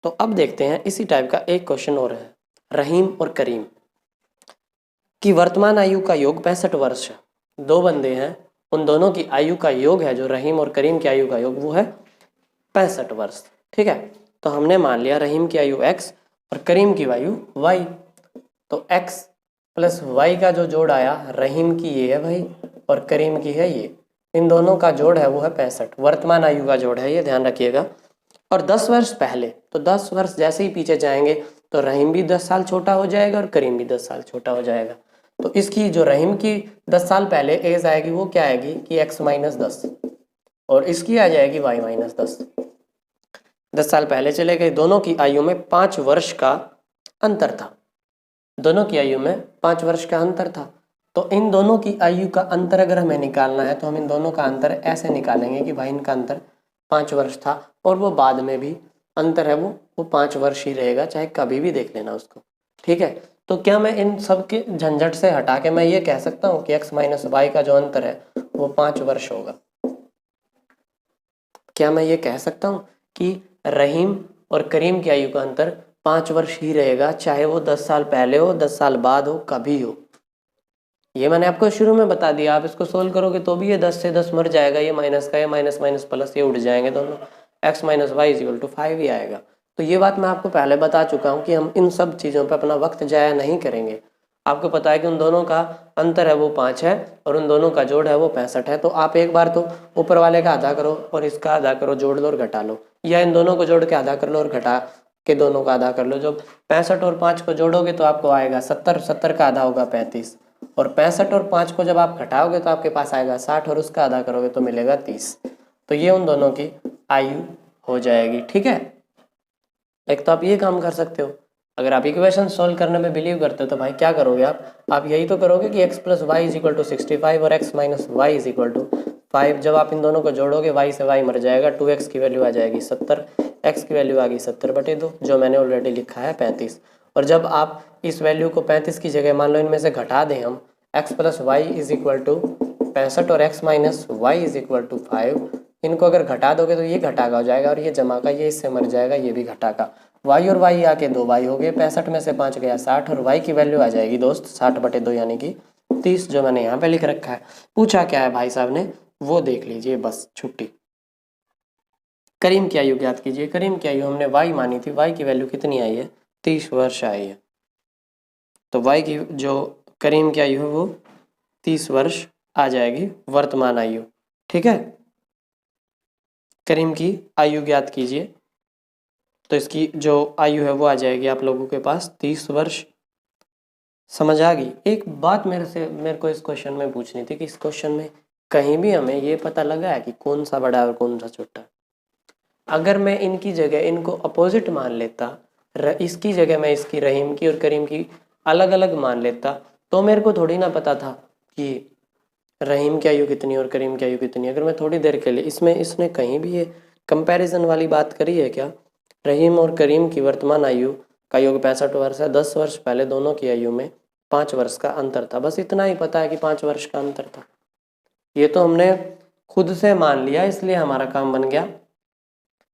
तो अब देखते हैं इसी टाइप का एक क्वेश्चन और है। रहीम और करीम की वर्तमान आयु का योग 65 वर्ष है। 2 बंदे हैं, उन दोनों की आयु का योग है, जो रहीम और करीम की आयु का योग वो है 65 वर्ष। ठीक है, तो हमने मान लिया रहीम की आयु x और करीम की आयु y, तो x प्लस y का जो जोड़ आया, रहीम की ये है भाई और करीम की है ये, इन दोनों का जोड़ है वो है 65, वर्तमान आयु का जोड़ है ये, ध्यान रखिएगा। और 10 वर्ष पहले, तो 10 वर्ष जैसे ही पीछे जाएंगे तो रहीम भी 10 साल छोटा हो जाएगा और करीम भी 10 साल छोटा हो जाएगा। तो इसकी जो रहीम की 10 साल पहले एज आएगी वो क्या आएगी कि x माइनस 10 और इसकी आ जाएगी y माइनस 10। 10 साल पहले चले गए, दोनों की आयु में 5 वर्ष का अंतर था, दोनों की आयु में 5 वर्ष का अंतर था। तो इन दोनों की आयु का अंतर अगर हमें निकालना है तो हम इन दोनों का अंतर ऐसे निकालेंगे कि भाई इनका अंतर 5 वर्ष था और वो बाद में भी अंतर है वो 5 वर्ष ही रहेगा, चाहे कभी भी देख लेना उसको। ठीक है, तो क्या मैं इन सब के झंझट से हटा के मैं ये कह सकता हूँ कि x माइनस वाई का जो अंतर है वो 5 वर्ष होगा? क्या मैं ये कह सकता हूँ कि रहीम और करीम की आयु का अंतर 5 वर्ष ही रहेगा, चाहे वो 10 साल पहले हो, 10 साल बाद हो, कभी हो? ये मैंने आपको शुरू में बता दिया। आप इसको सोल्व करोगे तो भी ये 10 से 10 मर जाएगा, ये माइनस का, ये माइनस माइनस प्लस, ये उड़ जाएंगे दोनों, x minus y is equal to 5 ही आएगा। तो ये बात मैं आपको पहले बता चुका हूँ कि हम इन सब चीज़ों पर अपना वक्त जाया नहीं करेंगे। आपको पता है कि उन दोनों का अंतर है वो 5 है और उन दोनों का जोड़ है वो 65 है, तो आप एक बार तो ऊपर वाले का आधा करो और इसका आधा करो, जोड़ लो और घटा लो, या इन दोनों को जोड़ के आधा कर लो और घटा के दोनों का आधा कर लो। जब 65 और 5 को जोड़ोगे तो आपको आएगा 70, 70 का आधा होगा 35, और 65 और 5 को जब आप घटाओगे तो आपके पास आएगा 60 और उसका आधा करोगे तो मिलेगा 30। तो ये उन दोनों की आयु हो जाएगी। ठीक है, एक तो आप ये काम कर सकते हो। अगर आप इक्वेशन सोल्व करने में बिलीव करते हो तो भाई क्या करोगे आप यही तो करोगे कि x plus y is equal to 65 और x minus y is equal to 5। जब आप इन दोनों को जोड़ोगे y से y मर जाएगा, 2x की वैल्यू आ जाएगी 70, x की वैल्यू आ गई 70/2, जो मैंने ऑलरेडी लिखा है 35। और जब आप इस वैल्यू को 35 की जगह मान लो इनमें से घटा दें हम, x plus y is equal to 65 और x minus y is equal to 5, इनको अगर घटा दोगे तो ये घटा का हो जाएगा और ये जमा का, ये इससे मर जाएगा, ये भी घटा का, y और y आके 2y हो गए, 65 में से 5 गया 60 और y की वैल्यू आ जाएगी दोस्त 60/2 यानी कि 30, जो मैंने यहाँ पे लिख रखा है। पूछा क्या है भाई साहब ने वो देख लीजिए, बस छुट्टी। करीम की आयु ज्ञात कीजिए। करीम की आयु हमने y मानी थी, y की वैल्यू कितनी आई है? 30 वर्ष आई है। तो y की जो करीम की आयु है वो 30 वर्ष आ जाएगी, वर्तमान आयु। ठीक है, करीम की आयु ज्ञात कीजिए, तो इसकी जो आयु है वो आ जाएगी आप लोगों के पास 30 वर्ष। समझ आ गई? एक बात मेरे को इस क्वेश्चन में पूछनी थी कि इस क्वेश्चन में कहीं भी हमें ये पता लगा है कि कौन सा बड़ा है और कौन सा छोटा है? अगर मैं इनकी जगह इनको अपोजिट मान लेता, इसकी जगह मैं इसकी रहीम की और करीम की अलग अलग मान लेता, तो मेरे को थोड़ी ना पता था कि रहीम की आयु कितनी और करीम की आयु कितनी। अगर मैं थोड़ी देर के लिए इसमें इसने कहीं भी ये कंपैरिजन वाली बात करी है क्या? रहीम और करीम की वर्तमान आयु का योग 65 वर्ष है, 10 वर्ष पहले दोनों की आयु में 5 वर्ष का अंतर था, बस इतना ही पता है कि 5 वर्ष का अंतर था। ये तो हमने खुद से मान लिया इसलिए हमारा काम बन गया,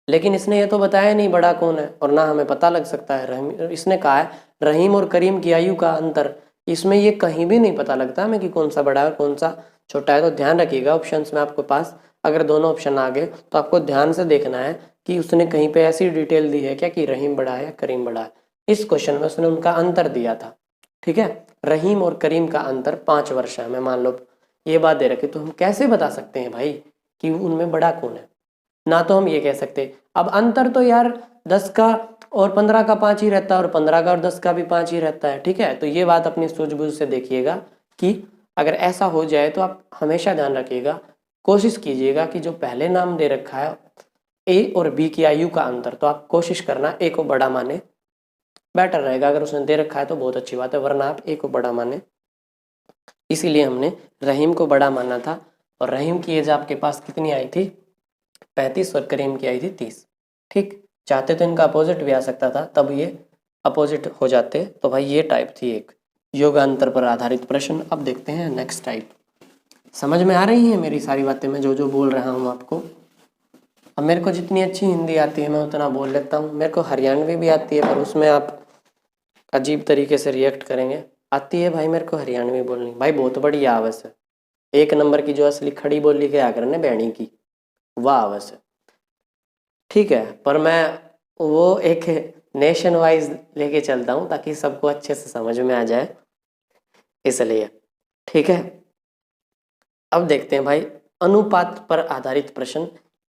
लेकिन इसने ये तो बताया नहीं बड़ा कौन है, और ना हमें पता लग सकता है। इसने कहा है रहीम और करीम की आयु का अंतर, इसमें ये कहीं भी नहीं पता लगता हमें कि कौन सा बड़ा है और कौन सा छोटा है। तो ध्यान रखिएगा ऑप्शंस में आपके पास अगर दोनों ऑप्शन आ गए तो आपको ध्यान से देखना है कि उसने कहीं पे ऐसी डिटेल दी है क्या कि रहीम बड़ा है या करीम बड़ा है। इस क्वेश्चन में उसने उनका अंतर दिया था, ठीक है। रहीम और करीम का अंतर 5 वर्ष है, मैं मान लो ये बात दे रखी, तो हम कैसे बता सकते हैं भाई कि उनमें बड़ा कौन है। ना तो हम ये कह सकते अब अंतर तो यार 10 का और 15 का 5 ही रहता है और 15 का और 10 का भी 5 ही रहता है, ठीक है। तो ये बात अपनी सूझबूझ से देखिएगा कि अगर ऐसा हो जाए तो आप हमेशा ध्यान रखिएगा, कोशिश कीजिएगा कि जो पहले नाम दे रखा है ए और बी की आयु का अंतर, तो आप कोशिश करना ए को बड़ा माने, बेटर रहेगा। अगर उसने दे रखा है तो बहुत अच्छी बात है, वरना आप ए को बड़ा माने। इसीलिए हमने रहीम को बड़ा माना था, और रहीम की एज आपके पास कितनी आई थी 35 और करीम की आई थी 30, ठीक। चाहते तो इनका अपोजिट भी आ सकता था, तब ये अपोजिट हो जाते। तो भाई ये टाइप थी एक योगांतर पर आधारित प्रश्न। अब देखते हैं नेक्स्ट टाइप। समझ में आ रही है मेरी सारी बातें, मैं जो जो बोल रहा हूँ आपको। अब मेरे को जितनी अच्छी हिंदी आती है मैं उतना बोल लेता हूँ, मेरे को हरियाणवी भी आती है, पर उसमें आप अजीब तरीके से रिएक्ट करेंगे। आती है भाई मेरे को हरियाणवी बोलनी, भाई बहुत बढ़िया आवस है। 1 नंबर की जो असली खड़ी बोली के आकर ने बैणी की, वाह आवस है, ठीक है। पर मैं वो एक नेशन वाइज लेके चलता हूँ ताकि सबको अच्छे से समझ में आ जाए, इसलिए, ठीक है। अब देखते हैं भाई अनुपात पर आधारित प्रश्न।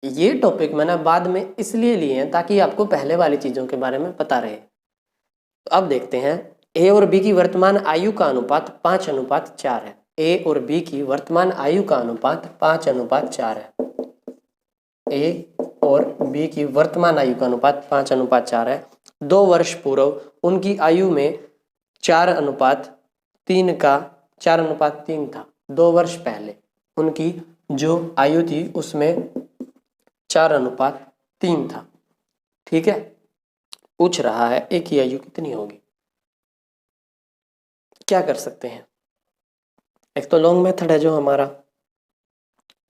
ये टॉपिक मैंने बाद में इसलिए लिए हैं ताकि आपको पहले वाली चीज़ों के बारे में पता रहे। तो अब देखते हैं ए और बी की वर्तमान आयु का अनुपात 5:4 है। ए और बी की वर्तमान आयु का अनुपात 5:4 है। ए और बी की वर्तमान आयु का अनुपात 5:4 है। 2 वर्ष पूर्व उनकी आयु में 4:3 का 4:3 था। 2 वर्ष पहले उनकी जो आयु थी उसमें 4:3 था, ठीक है। पूछ रहा है एक की आयु कितनी होगी। क्या कर सकते हैं, एक तो लॉन्ग मेथड है जो हमारा।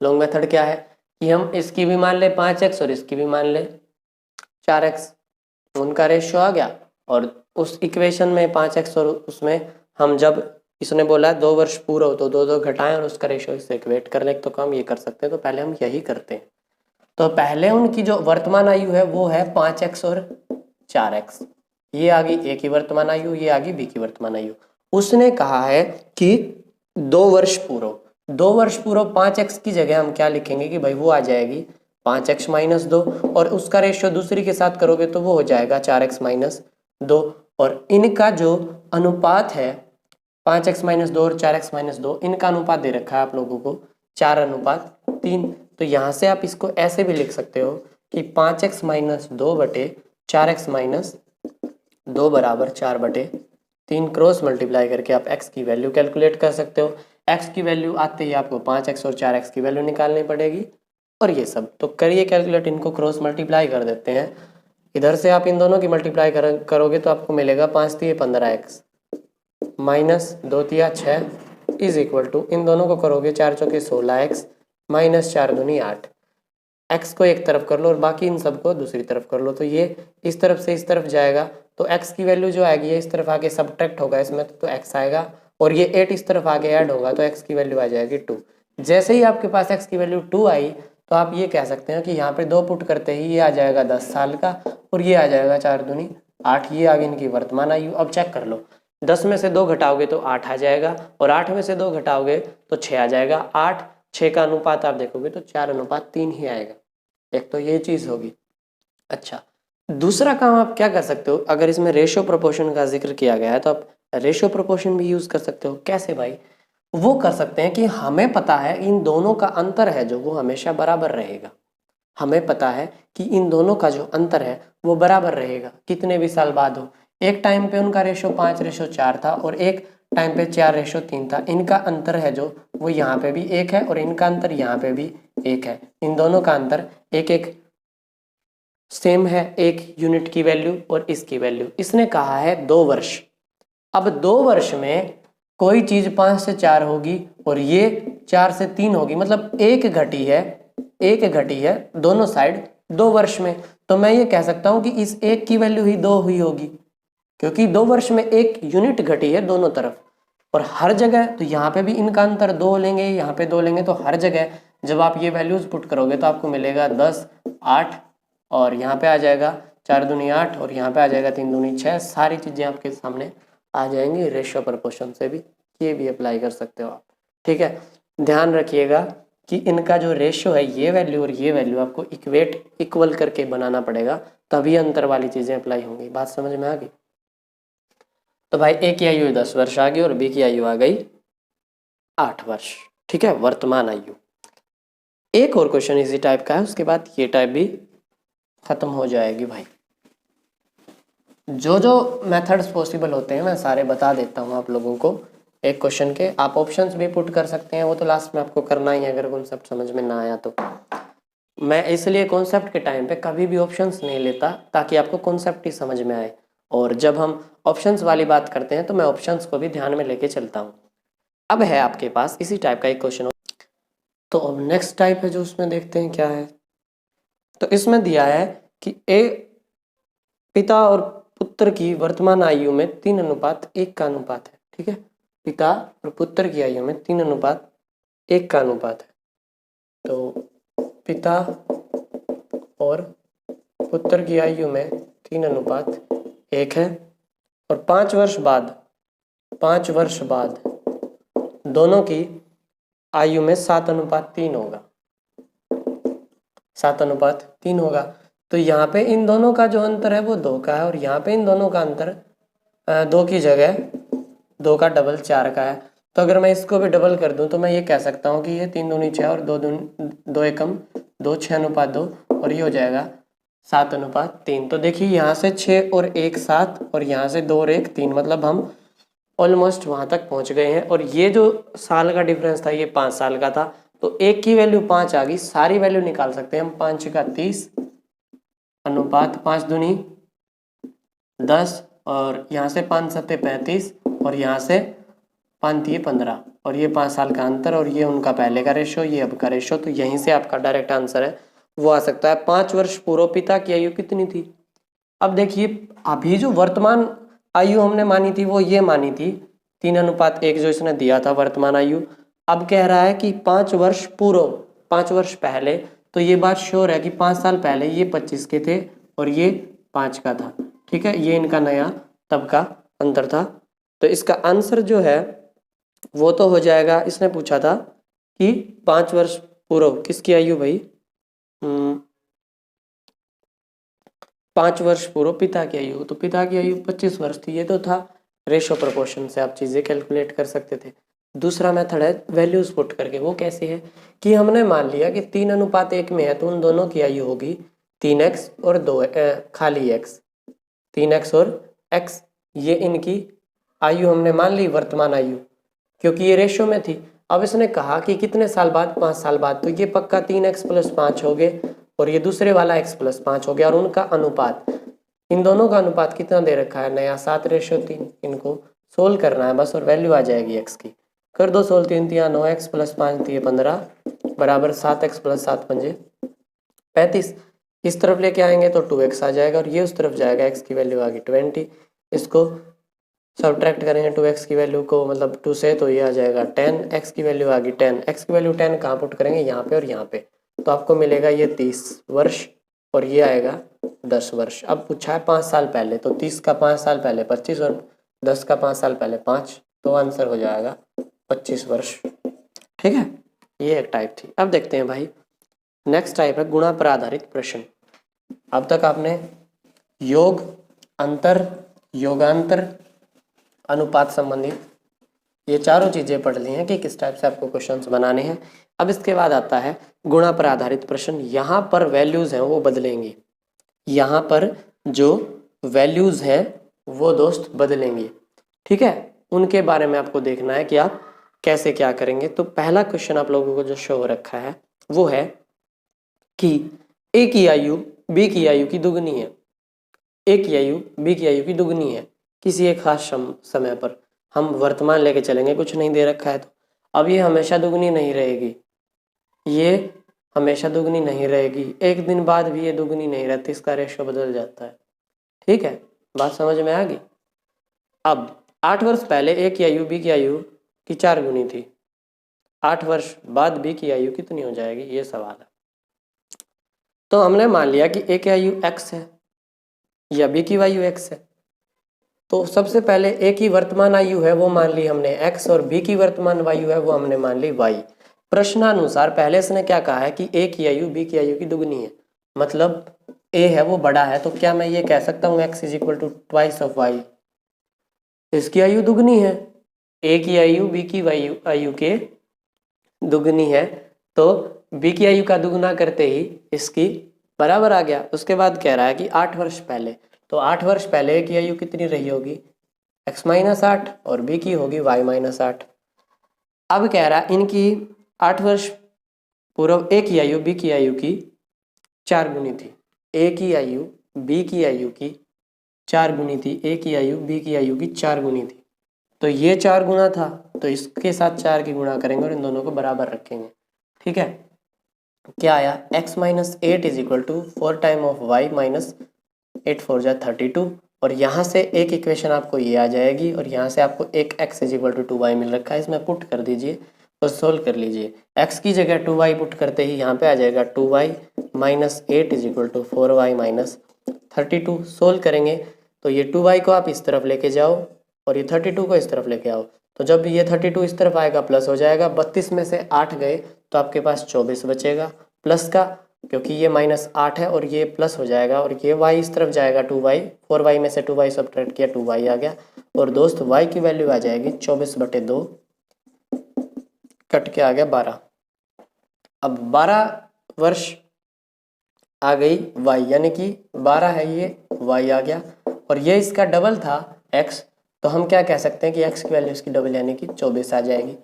लॉन्ग मेथड क्या है कि हम इसकी भी मान ले 5x और इसकी भी मान ले 4x, उनका रेशियो आ गया, और उस इक्वेशन में 5x और उसमें हम जब इसने बोला 2 वर्ष पूरा हो तो 2 घटाएं और उसका रेशियो इससे इक्वेट कर ले, तो काम ये कर सकते हैं। तो पहले हम यही करते हैं। तो पहले उनकी जो वर्तमान आयु है वो है 5x और 4x, ये आ गई ए की वर्तमान आयु, ये आ गई बी की वर्तमान आयु। उसने कहा है कि 2 वर्ष पूर्व, 2 वर्ष पूर्व 5x की जगह हम क्या लिखेंगे कि भाई वो आ जाएगी 5x - 2, और उसका रेशियो दूसरी के साथ करोगे तो वो हो जाएगा 4x - 2। और इनका जो अनुपात है 5x - 2 और 4x - 2, इनका अनुपात दे रखा है आप लोगों को 4:3। तो यहाँ से आप इसको ऐसे भी लिख सकते हो कि 5x - 2 बटे 4x - 2 बराबर 4/3। क्रॉस मल्टीप्लाई करके आप x की वैल्यू कैलकुलेट कर सकते हो। x की वैल्यू आते ही आपको 5x और 4x की वैल्यू निकालनी पड़ेगी, और ये सब तो करिए कैलकुलेट, इनको क्रॉस मल्टीप्लाई कर देते हैं। इधर से आप इन दोनों की मल्टीप्लाई करोगे तो आपको मिलेगा 5 × 15x -2 × 6 इज इक्वल टू, इन दोनों को करोगे 4 × 4 = 16x -4 दूनी 8। x को एक तरफ कर लो और बाकी इन सबको दूसरी तरफ कर लो, तो ये इस तरफ से इस तरफ जाएगा तो x की वैल्यू जो आएगी ये इस तरफ आके सब्ट्रैक्ट होगा इसमें, तो x आएगा, और ये 8 इस तरफ आके ऐड होगा तो x की वैल्यू आ जाएगी 2। जैसे ही आपके पास x की वैल्यू 2 आई तो आप ये कह सकते हैं कि यहाँ पे 2 पुट करते ही ये आ जाएगा 10 साल का, और ये आ जाएगा 4 दूनी 8, ये आ गई इनकी वर्तमान आयु। अब चेक कर लो, 10 में से 2 घटाओगे तो 8 आ जाएगा, और 8 में से 2 घटाओगे तो 6 आ जाएगा। 8 6 का अनुपात आप देखोगे तो 4:3 ही आएगा। एक तो ये चीज होगी। अच्छा, दूसरा काम आप क्या कर सकते हो, अगर इसमें रेशियो प्रोपोर्शन का जिक्र किया गया है तो आप रेशियो प्रोपोर्शन भी यूज कर सकते हो। कैसे भाई, वो कर सकते हैं कि हमें पता है इन दोनों का अंतर है जो वो हमेशा बराबर रहेगा। हमें पता है कि इन दोनों का जो अंतर है वो बराबर रहेगा कितने भी साल बाद हो। एक टाइम पे उनका रेशियो 5:4 था और एक टाइम पे 4:3 था। इनका अंतर है जो वो यहाँ पे भी 1 है और इनका अंतर यहाँ पे भी 1 है। इन दोनों का अंतर 1 सेम है, 1 यूनिट की वैल्यू और इसकी वैल्यू। इसने कहा है 2 वर्ष। अब 2 वर्ष में कोई चीज 5 से 4 होगी और ये 4 से 3 होगी, मतलब एक घटी है दोनों साइड 2 वर्ष में। तो मैं ये कह सकता हूं कि इस एक की वैल्यू ही 2 हुई होगी, क्योंकि 2 वर्ष में एक यूनिट घटी है दोनों तरफ। और हर जगह तो यहाँ पे भी इनका अंतर 2 लेंगे, यहाँ पे 2 लेंगे, तो हर जगह जब आप ये वैल्यूज पुट करोगे तो आपको मिलेगा 10, 8 और यहाँ पे आ जाएगा 4 दूनी 8 और यहाँ पे आ जाएगा 3 दूनी 6। सारी चीजें आपके सामने आ जाएंगी। रेशियो प्रपोर्शन से भी ये भी अप्लाई कर सकते हो आप। ठीक है, ध्यान रखिएगा कि इनका जो रेशियो है ये वैल्यू और ये वैल्यू आपको इक्वल करके बनाना पड़ेगा, तभी अंतर वाली चीजें अप्लाई होंगी। बात समझ में आ गई? तो भाई ए की आयु 10 वर्ष आ गई और बी की आयु आ गई 8 वर्ष। ठीक है, वर्तमान आयु। एक और क्वेश्चन इसी टाइप का है, उसके बाद ये टाइप भी खत्म हो जाएगी भाई। जो जो मेथड्स पॉसिबल होते हैं मैं सारे बता देता हूँ आप लोगों को एक क्वेश्चन के। आप ऑप्शंस भी पुट कर सकते हैं, वो तो लास्ट में आपको करना ही है अगर कॉन्सेप्ट समझ में ना आया तो। मैं इसलिए कॉन्सेप्ट के टाइम पे कभी भी ऑप्शंस नहीं लेता ताकि आपको कॉन्सेप्ट ही समझ में आए, और जब हम ऑप्शंस वाली बात करते हैं तो मैं ऑप्शंस को भी ध्यान में लेके चलता हूँ। अब है आपके पास इसी टाइप का एक क्वेश्चन, तो अब नेक्स्ट टाइप है जो उसमें देखते हैं क्या है। तो इसमें दिया है कि पिता और पुत्र की वर्तमान आयु में 3:1 का अनुपात है। ठीक है, पिता और पुत्र की आयु में 3:1 का अनुपात है। तो पिता और पुत्र की आयु में 3:1 है और 5 वर्ष बाद दोनों की आयु में 7:3 होगा। 7:3 होगा। तो यहाँ पे इन दोनों का जो अंतर है वो 2 का है और यहाँ पे इन दोनों का अंतर 2 की जगह 2 का डबल 4 का है। तो अगर मैं इसको भी डबल कर दूं तो मैं ये कह सकता हूँ कि ये 3 दूनी 6 और 2 एकम 2 6:2 और ये हो जाएगा 7:3। तो देखिए यहाँ से 6 और 1 7 और यहाँ से 2 और 1 3, मतलब हम ऑलमोस्ट वहां तक पहुंच गए हैं। और ये जो साल का डिफरेंस था ये 5 साल का था, तो एक की वैल्यू 5 आ गई। सारी वैल्यू निकाल सकते हैं हम। 5 का 30 अनुपात 5 दूनी 10 और यहाँ से 5 सत्ते 35 और यहाँ से 5 दिए 15 और ये 5 साल का अंतर और ये उनका पहले का रेशो, ये अब का रेशो। तो यहीं से आपका डायरेक्ट आंसर है वो आ सकता है। 5 वर्ष पूर्व पिता की आयु कितनी थी? अब देखिए अभी जो वर्तमान आयु हमने मानी थी वो ये मानी थी 3:1 जो इसने दिया था वर्तमान आयु। अब कह रहा है कि 5 वर्ष पूर्व, 5 वर्ष पहले। तो ये बात श्योर है कि 5 साल पहले ये 25 के थे और ये 5 का था। ठीक है, ये इनका नया तब का अंतर था। तो इसका आंसर जो है वो तो हो जाएगा, इसने पूछा था कि 5 वर्ष पूर्व किसकी आयु भाई? 5 वर्ष पूर्व पिता की आयु। तो पिता की आयु 25 वर्ष थी। ये तो था रेशो प्रोपोर्शन से आप चीजें कैलकुलेट कर सकते थे। दूसरा मेथड है वैल्यूज पुट करके। वो कैसे है कि हमने मान लिया कि 3:1 में है तो उन दोनों की आयु होगी 3x और 2 खाली x, 3x और x। ये इनकी आयु हमने मान ली वर्तमान आयु, क्योंकि ये रेशो में थी। अब इसने कहा कि कितने साल बाद? 5 साल बाद। तो ये पक्का 3x + 5 हो गए और ये दूसरे वाला x + 5 हो गया। और उनका अनुपात, इन दोनों का अनुपात कितना दे रखा है? नया 7:3। इनको सोल्व करना है बस और वैल्यू आ जाएगी x की। कर दो सोल्व, 3 × 9x + 5 × 15 बराबर 7x + 7 × 5 35। इस तरफ लेके आएंगे तो 2x आ जाएगा और ये उस तरफ जाएगा। x की वैल्यू आ गई 20। इसको सब्ट्रैक्ट करेंगे 2x की वैल्यू को, मतलब 2 से, तो ये आ जाएगा 10। x की वैल्यू आ गई 10। x की वैल्यू 10 कहाँ पुट करेंगे? यहाँ पे और यहाँ पे। तो आपको मिलेगा ये 30 वर्ष और ये आएगा 10 वर्ष। अब पूछा है 5 साल पहले, तो 30 का 5 साल पहले 25 और 10 का 5 साल पहले 5, तो आंसर हो जाएगा 25 वर्ष। ठीक है, ये एक टाइप थी। अब देखते हैं भाई नेक्स्ट टाइप है गुणा पर आधारित प्रश्न। अब तक आपने योग, अंतर, योगांतर, अनुपात संबंधित ये चारों चीजें पढ़ ली हैं कि किस टाइप से आपको क्वेश्चंस बनाने हैं। अब इसके बाद आता है गुणा पर आधारित प्रश्न। यहाँ पर वैल्यूज हैं वो बदलेंगी। यहाँ पर जो वैल्यूज हैं वो दोस्त बदलेंगी। ठीक है, उनके बारे में आपको देखना है कि आप कैसे क्या करेंगे। तो पहला क्वेश्चन आप लोगों को जो शो हो रखा है वो है कि ए की आयु बी की आयु की दुगनी है। ए की आयु बी की आयु की दुगनी है किसी एक खास समय पर। हम वर्तमान लेके चलेंगे, कुछ नहीं दे रखा है तो। अब ये हमेशा दुगनी नहीं रहेगी, ये हमेशा दुगनी नहीं रहेगी, एक दिन बाद भी ये दुगनी नहीं रहती, इसका रेशो बदल जाता है। ठीक है, बात समझ में आ गई। अब 8 वर्ष पहले ए की आयु बी की आयु की 4 गुनी थी, 8 वर्ष बाद बी की आयु कितनी हो जाएगी, ये सवाल है। तो हमने मान लिया कि ए की आयु x है या बी की आयु x है, तो सबसे पहले ए की वर्तमान आयु है वो मान ली हमने x, और बी की वर्तमान आयु है वो हमने मान ली y। प्रश्नानुसार पहले इसने क्या कहा है कि ए की आयु बी की आयु की दुगनी है, मतलब ए है वो बड़ा है, तो क्या मैं ये कह सकता हूँ x is equal to twice of y, इसकी आयु दुगनी है, ए की आयु बी की आयु के दुगनी है, तो बी की आयु का दुगना करते ही इसकी बराबर आ गया। उसके बाद कह रहा है कि 8 वर्ष पहले, तो 8 वर्ष पहले की आयु कितनी रही होगी, x माइनस 8, और बी की होगी y माइनस 8। अब कह रहा है इनकी 8 वर्ष पूर्व ए की आयु बी की आयु की 4 गुनी थी, ए की आयु बी की आयु की 4 गुनी थी, ए की आयु बी की आयु की 4 गुनी थी, तो ये 4 गुना था, तो इसके साथ 4 की गुणा करेंगे और इन दोनों को बराबर रखेंगे। ठीक है, क्या आया, x minus 8 is equal to 4 time of y minus 8 4 जा 32, और यहाँ से एक इक्वेशन आपको ये आ जाएगी, और यहाँ से आपको एक x is equal to 2y मिल रखा है, इसमें पुट कर दीजिए और सोल्व कर लीजिए। x की जगह 2y पुट करते ही यहाँ पे आ जाएगा 2y minus 8 is equal to 4y minus 32। Solve करेंगे तो ये 2y को आप इस तरफ लेके जाओ और ये 32 को इस तरफ लेके आओ, तो जब ये 32 इस तरफ आएगा प्लस हो जाएगा, 32 में से 8 गए तो आपके पास 24 बचेगा प्लस का, क्योंकि ये माइनस 8 है और ये प्लस हो जाएगा, और ये y इस तरफ जाएगा 2y, 4y में से 2y सब्ट्रैक्ट किया 2y आ गया, और दोस्त y की वैल्यू आ जाएगी 24/2, कट के आ गया 12। अब 12 वर्ष आ गई y, यानी कि 12 है ये y आ गया, और ये इसका डबल था x, तो हम क्या कह सकते हैं कि x की वैल्यू इसकी डबल यानी कि 24 आ जाएगी।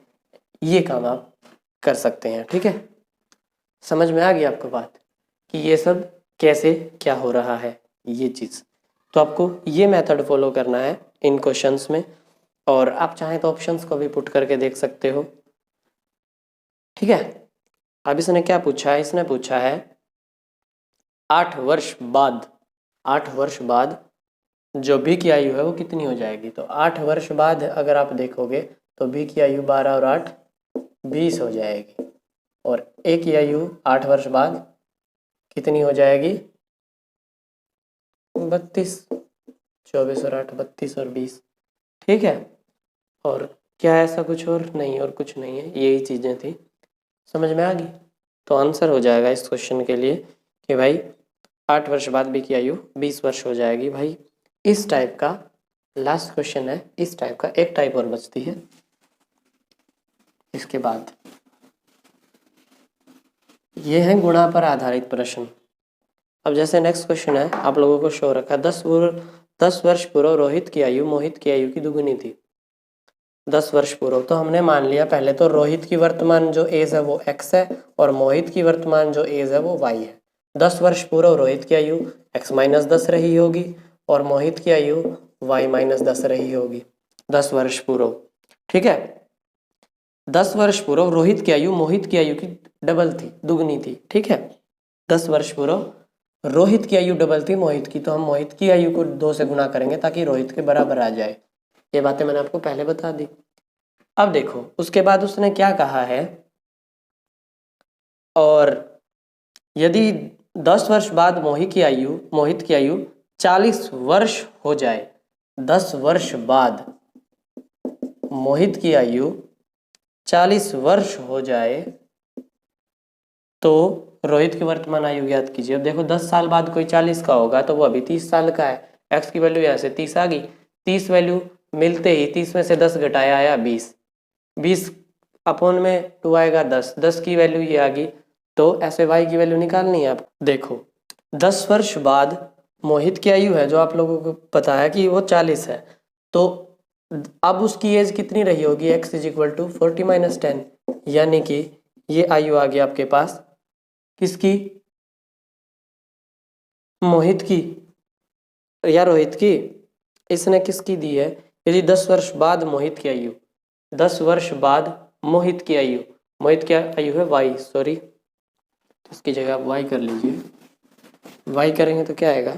ये काम आप कर सकते हैं। ठीक है, समझ में आ गई आपको बात कि ये सब कैसे क्या हो रहा है ये चीज़। तो आपको ये मेथड फॉलो करना है इन क्वेश्चंस में, और आप चाहें तो ऑप्शंस को भी पुट करके देख सकते हो। ठीक है, अब इसने क्या पूछा है, इसने पूछा है 8 वर्ष बाद, 8 वर्ष बाद जो बी की आयु है वो कितनी हो जाएगी। तो 8 वर्ष बाद अगर आप देखोगे तो बी की आयु 12 और 8 20 हो जाएगी, और ए की आयु 8 वर्ष बाद कितनी हो जाएगी 32, 24 और 8 32 और 20। ठीक है, और क्या ऐसा कुछ और नहीं, और कुछ नहीं है, यही चीज़ें थी। समझ में आ गई, तो आंसर हो जाएगा इस क्वेश्चन के लिए कि भाई 8 वर्ष बाद बी की आयु 20 वर्ष हो जाएगी। भाई इस टाइप का लास्ट क्वेश्चन है, इस टाइप का एक टाइप और बचती है इसके बाद। ये है गुणा पर आधारित प्रश्न। अब जैसे नेक्स्ट क्वेश्चन है, आप लोगों को शो रखा 10 वर्ष पूर्व रोहित की आयु मोहित की आयु की दुगुनी थी। 10 वर्ष पूर्व, तो हमने मान लिया पहले तो रोहित की वर्तमान जो एज है वो x है, और मोहित की वर्तमान जो एज है वो y है। 10 वर्ष पूर्व रोहित की आयु x माइनस 10 रही होगी, और मोहित की आयु y माइनस 10 रही होगी 10 वर्ष पूर्व। ठीक है, 10 वर्ष पूर्व रोहित की आयु मोहित की आयु की डबल थी, दुगनी थी। ठीक है, 10 वर्ष पूर्व रोहित की आयु डबल थी मोहित की, तो हम मोहित की आयु को 2 से गुना करेंगे ताकि रोहित के बराबर आ जाए। ये बातें मैंने आपको पहले बता दी। अब देखो उसके बाद उसने क्या कहा है, और यदि 10 वर्ष बाद मोहित की आयु 40 वर्ष हो जाए, 10 वर्ष बाद मोहित की आयु 40 वर्ष हो जाए, तो रोहित की वर्तमान आयु ज्ञात कीजिए। अब देखो 10 साल बाद कोई 40 का होगा तो वो अभी 30 साल का है, x की वैल्यू यहाँ से 30 आ गई, 30 वैल्यू मिलते ही 30 में से 10 घटाया आया 20, 20 अपॉन में 2 आएगा 10, 10 की वैल्यू ये आ गई, तो ऐसे y की वैल्यू निकालनी है आप। देखो 10 वर्ष बाद मोहित की आयु है जो आप लोगों को पता है कि वो 40 है, तो अब उसकी एज कितनी रही होगी, x is equal to 40 minus 10, यानी कि ये आयु आ गई आपके पास किसकी, मोहित की या रोहित की, इसने किसकी दी है, यदि 10 वर्ष बाद मोहित की आयु, 10 वर्ष बाद मोहित की आयु, मोहित की आयु है y, सॉरी, तो इसकी जगह आप y कर लीजिए। y करेंगे तो क्या आएगा,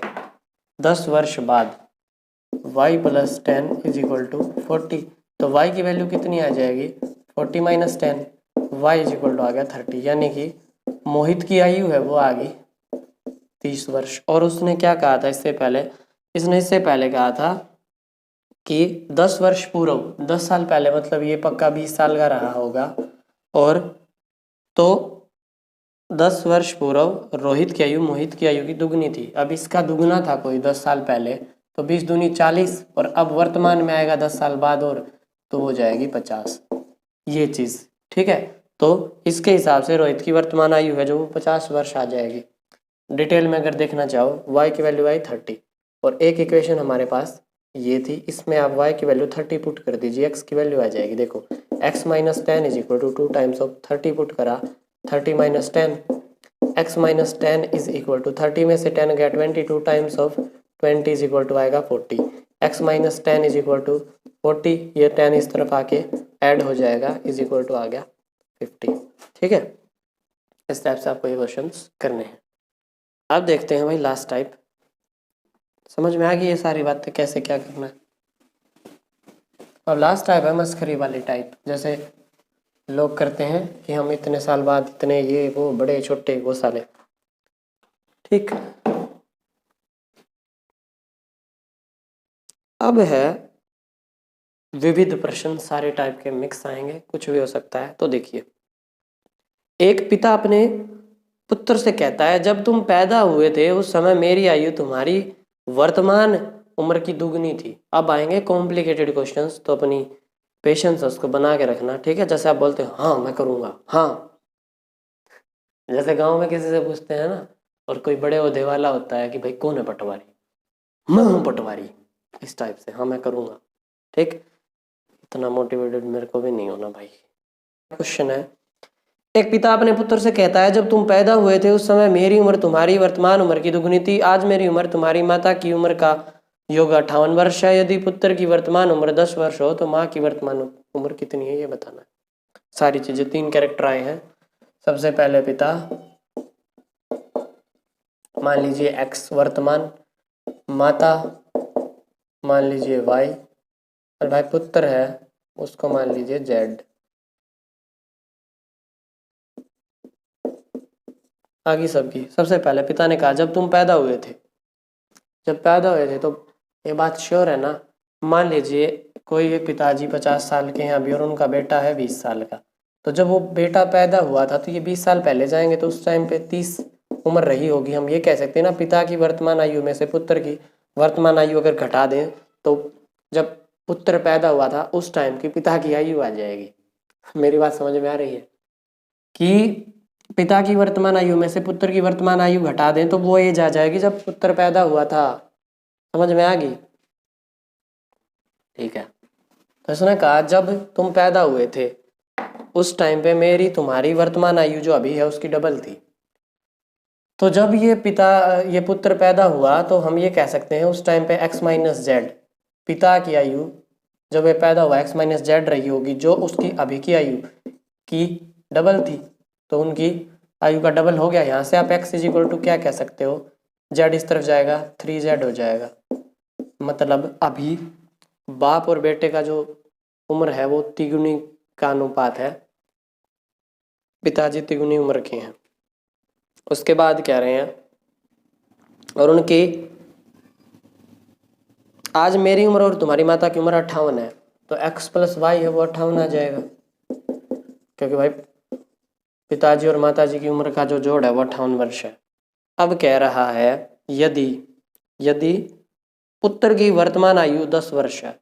10 वर्ष बाद y plus 10 is equal to 40। तो y की वैल्यू कितनी आ जाएगी, 40 minus 10, y is equal to आ गया 30। यानी कि मोहित की आयु है वो आ गई 30 वर्ष। और उसने क्या कहा था इससे पहले, इसने इससे पहले कहा था कि 10 वर्ष पूर्व, 10 साल पहले, मतलब ये पक्का 20 साल का रहा होगा। और तो 10 वर्ष पूर्व रोहित की आयु मोहित की आयु की दुगनी थी। अब इसका दुगना था कोई 10 साल पहले, तो 20 दूनी 40, और अब वर्तमान में आएगा 10 साल बाद और तो हो जाएगी 50, ये चीज़, ठीक है। तो इसके हिसाब से रोहित की वर्तमान आयु है जो वो 50 वर्ष आ जाएगी। डिटेल में अगर देखना चाहो, y की वैल्यू आई 30, और एक इक्वेशन हमारे पास ये थी, इसमें आप y की वैल्यू 30 पुट कर दीजिए, x की वैल्यू आ जाएगी, देखो x minus 10 is equal to 2 times of 30 put करा, 30 minus 10, x minus 10 is equal to 30 में से 10 गया 22 times of 20 is equal to आएगा 40, x minus 10 is equal to 40, ये 10 इस तरफ आके ऐड हो जाएगा, इज इक्वल टू आ गया 50, ठीक है। इस टाइप से आपको ये क्वेश्चन करने हैं। अब देखते हैं भाई लास्ट टाइप, समझ में आ गई ये सारी बातें कैसे क्या करना है। अब लास्ट टाइप है मस्खरी वाली टाइप, जैसे लोग करते हैं कि हम इतने साल बाद इतने ये वो बड़े छोटे वो साले, ठीक। अब है विविध प्रश्न, सारे टाइप के मिक्स आएंगे, कुछ भी हो सकता है। तो देखिए, एक पिता अपने पुत्र से कहता है, जब तुम पैदा हुए थे उस समय मेरी आयु तुम्हारी वर्तमान उम्र की दुगनी थी। अब आएंगे कॉम्प्लिकेटेड क्वेश्चंस, तो अपनी पेशेंस उसको बना के रखना, ठीक है। जैसे आप बोलते हो हाँ मैं करूँगा, हाँ, जैसे गांव में किसी से पूछते हैं ना, और कोई बड़े ओहदे वाला होता है कि भाई कौन है पटवारी, मैं हूँ पटवारी, इस टाइप से, हाँ मैं करूँगा, ठीक। इतना मोटिवेटेड मेरे को भी नहीं होना भाई। क्वेश्चन है, एक पिता अपने पुत्र से कहता है, जब तुम पैदा हुए थे उस समय मेरी उम्र तुम्हारी वर्तमान उम्र की दुगनी थी। आज मेरी उम्र तुम्हारी माता की उम्र का योग 58 वर्ष है। यदि पुत्र की वर्तमान उम्र 10 वर्ष हो तो माँ की वर्तमान उम्र कितनी है, ये बताना है। सारी चीजें, 3 कैरेक्टर आए हैं। सबसे पहले पिता, मान लीजिए x वर्तमान, माता मान लीजिए y, और भाई पुत्र है उसको मान लीजिए z। आगे सबकी, सबसे पहले पिता ने कहा, जब तुम पैदा हुए थे, जब पैदा हुए थे, तो ये बात श्योर है ना। मान लीजिए कोई एक पिताजी 50 साल के हैं अभी और उनका बेटा है 20 साल का, तो जब वो बेटा पैदा हुआ था तो ये 20 साल पहले जाएंगे, तो उस टाइम पे 30 उम्र रही होगी। हम ये कह सकते हैं ना, पिता की वर्तमान आयु में से पुत्र की वर्तमान आयु अगर घटा दें तो जब पुत्र पैदा हुआ था उस टाइम की पिता की आयु आ जाएगी। मेरी बात समझ में आ रही है कि पिता की वर्तमान आयु में से पुत्र की वर्तमान आयु घटा दें तो वो एज आ जाएगी जब पुत्र पैदा हुआ था। समझ में आ गई, ठीक है। तो इसने कहा, जब तुम पैदा हुए थे उस टाइम पे मेरी तुम्हारी वर्तमान आयु जो अभी है उसकी डबल थी। तो जब ये पुत्र पैदा हुआ तो हम ये कह सकते हैं उस टाइम पे x माइनस जेड, पिता की आयु जब ये पैदा हुआ x माइनस जेड रही होगी, जो उसकी अभी की आयु की डबल थी। तो उनकी आयु का डबल हो गया। यहाँ से आप x इज इक्वल टू क्या कह सकते हो, z इस तरफ जाएगा 3z हो जाएगा। मतलब अभी बाप और बेटे का जो उम्र है वो तिगुनी का अनुपात है, पिताजी तिगुनी उम्र के हैं। उसके बाद कह रहे हैं, और उनकी आज मेरी उम्र और तुम्हारी माता की उम्र 58 है, तो x प्लस वाई है वो 58 आ जाएगा, क्योंकि भाई पिताजी और माताजी की उम्र का जो जोड़ है वो 58 वर्ष है। अब कह रहा है, यदि पुत्र की वर्तमान आयु 10 वर्ष है,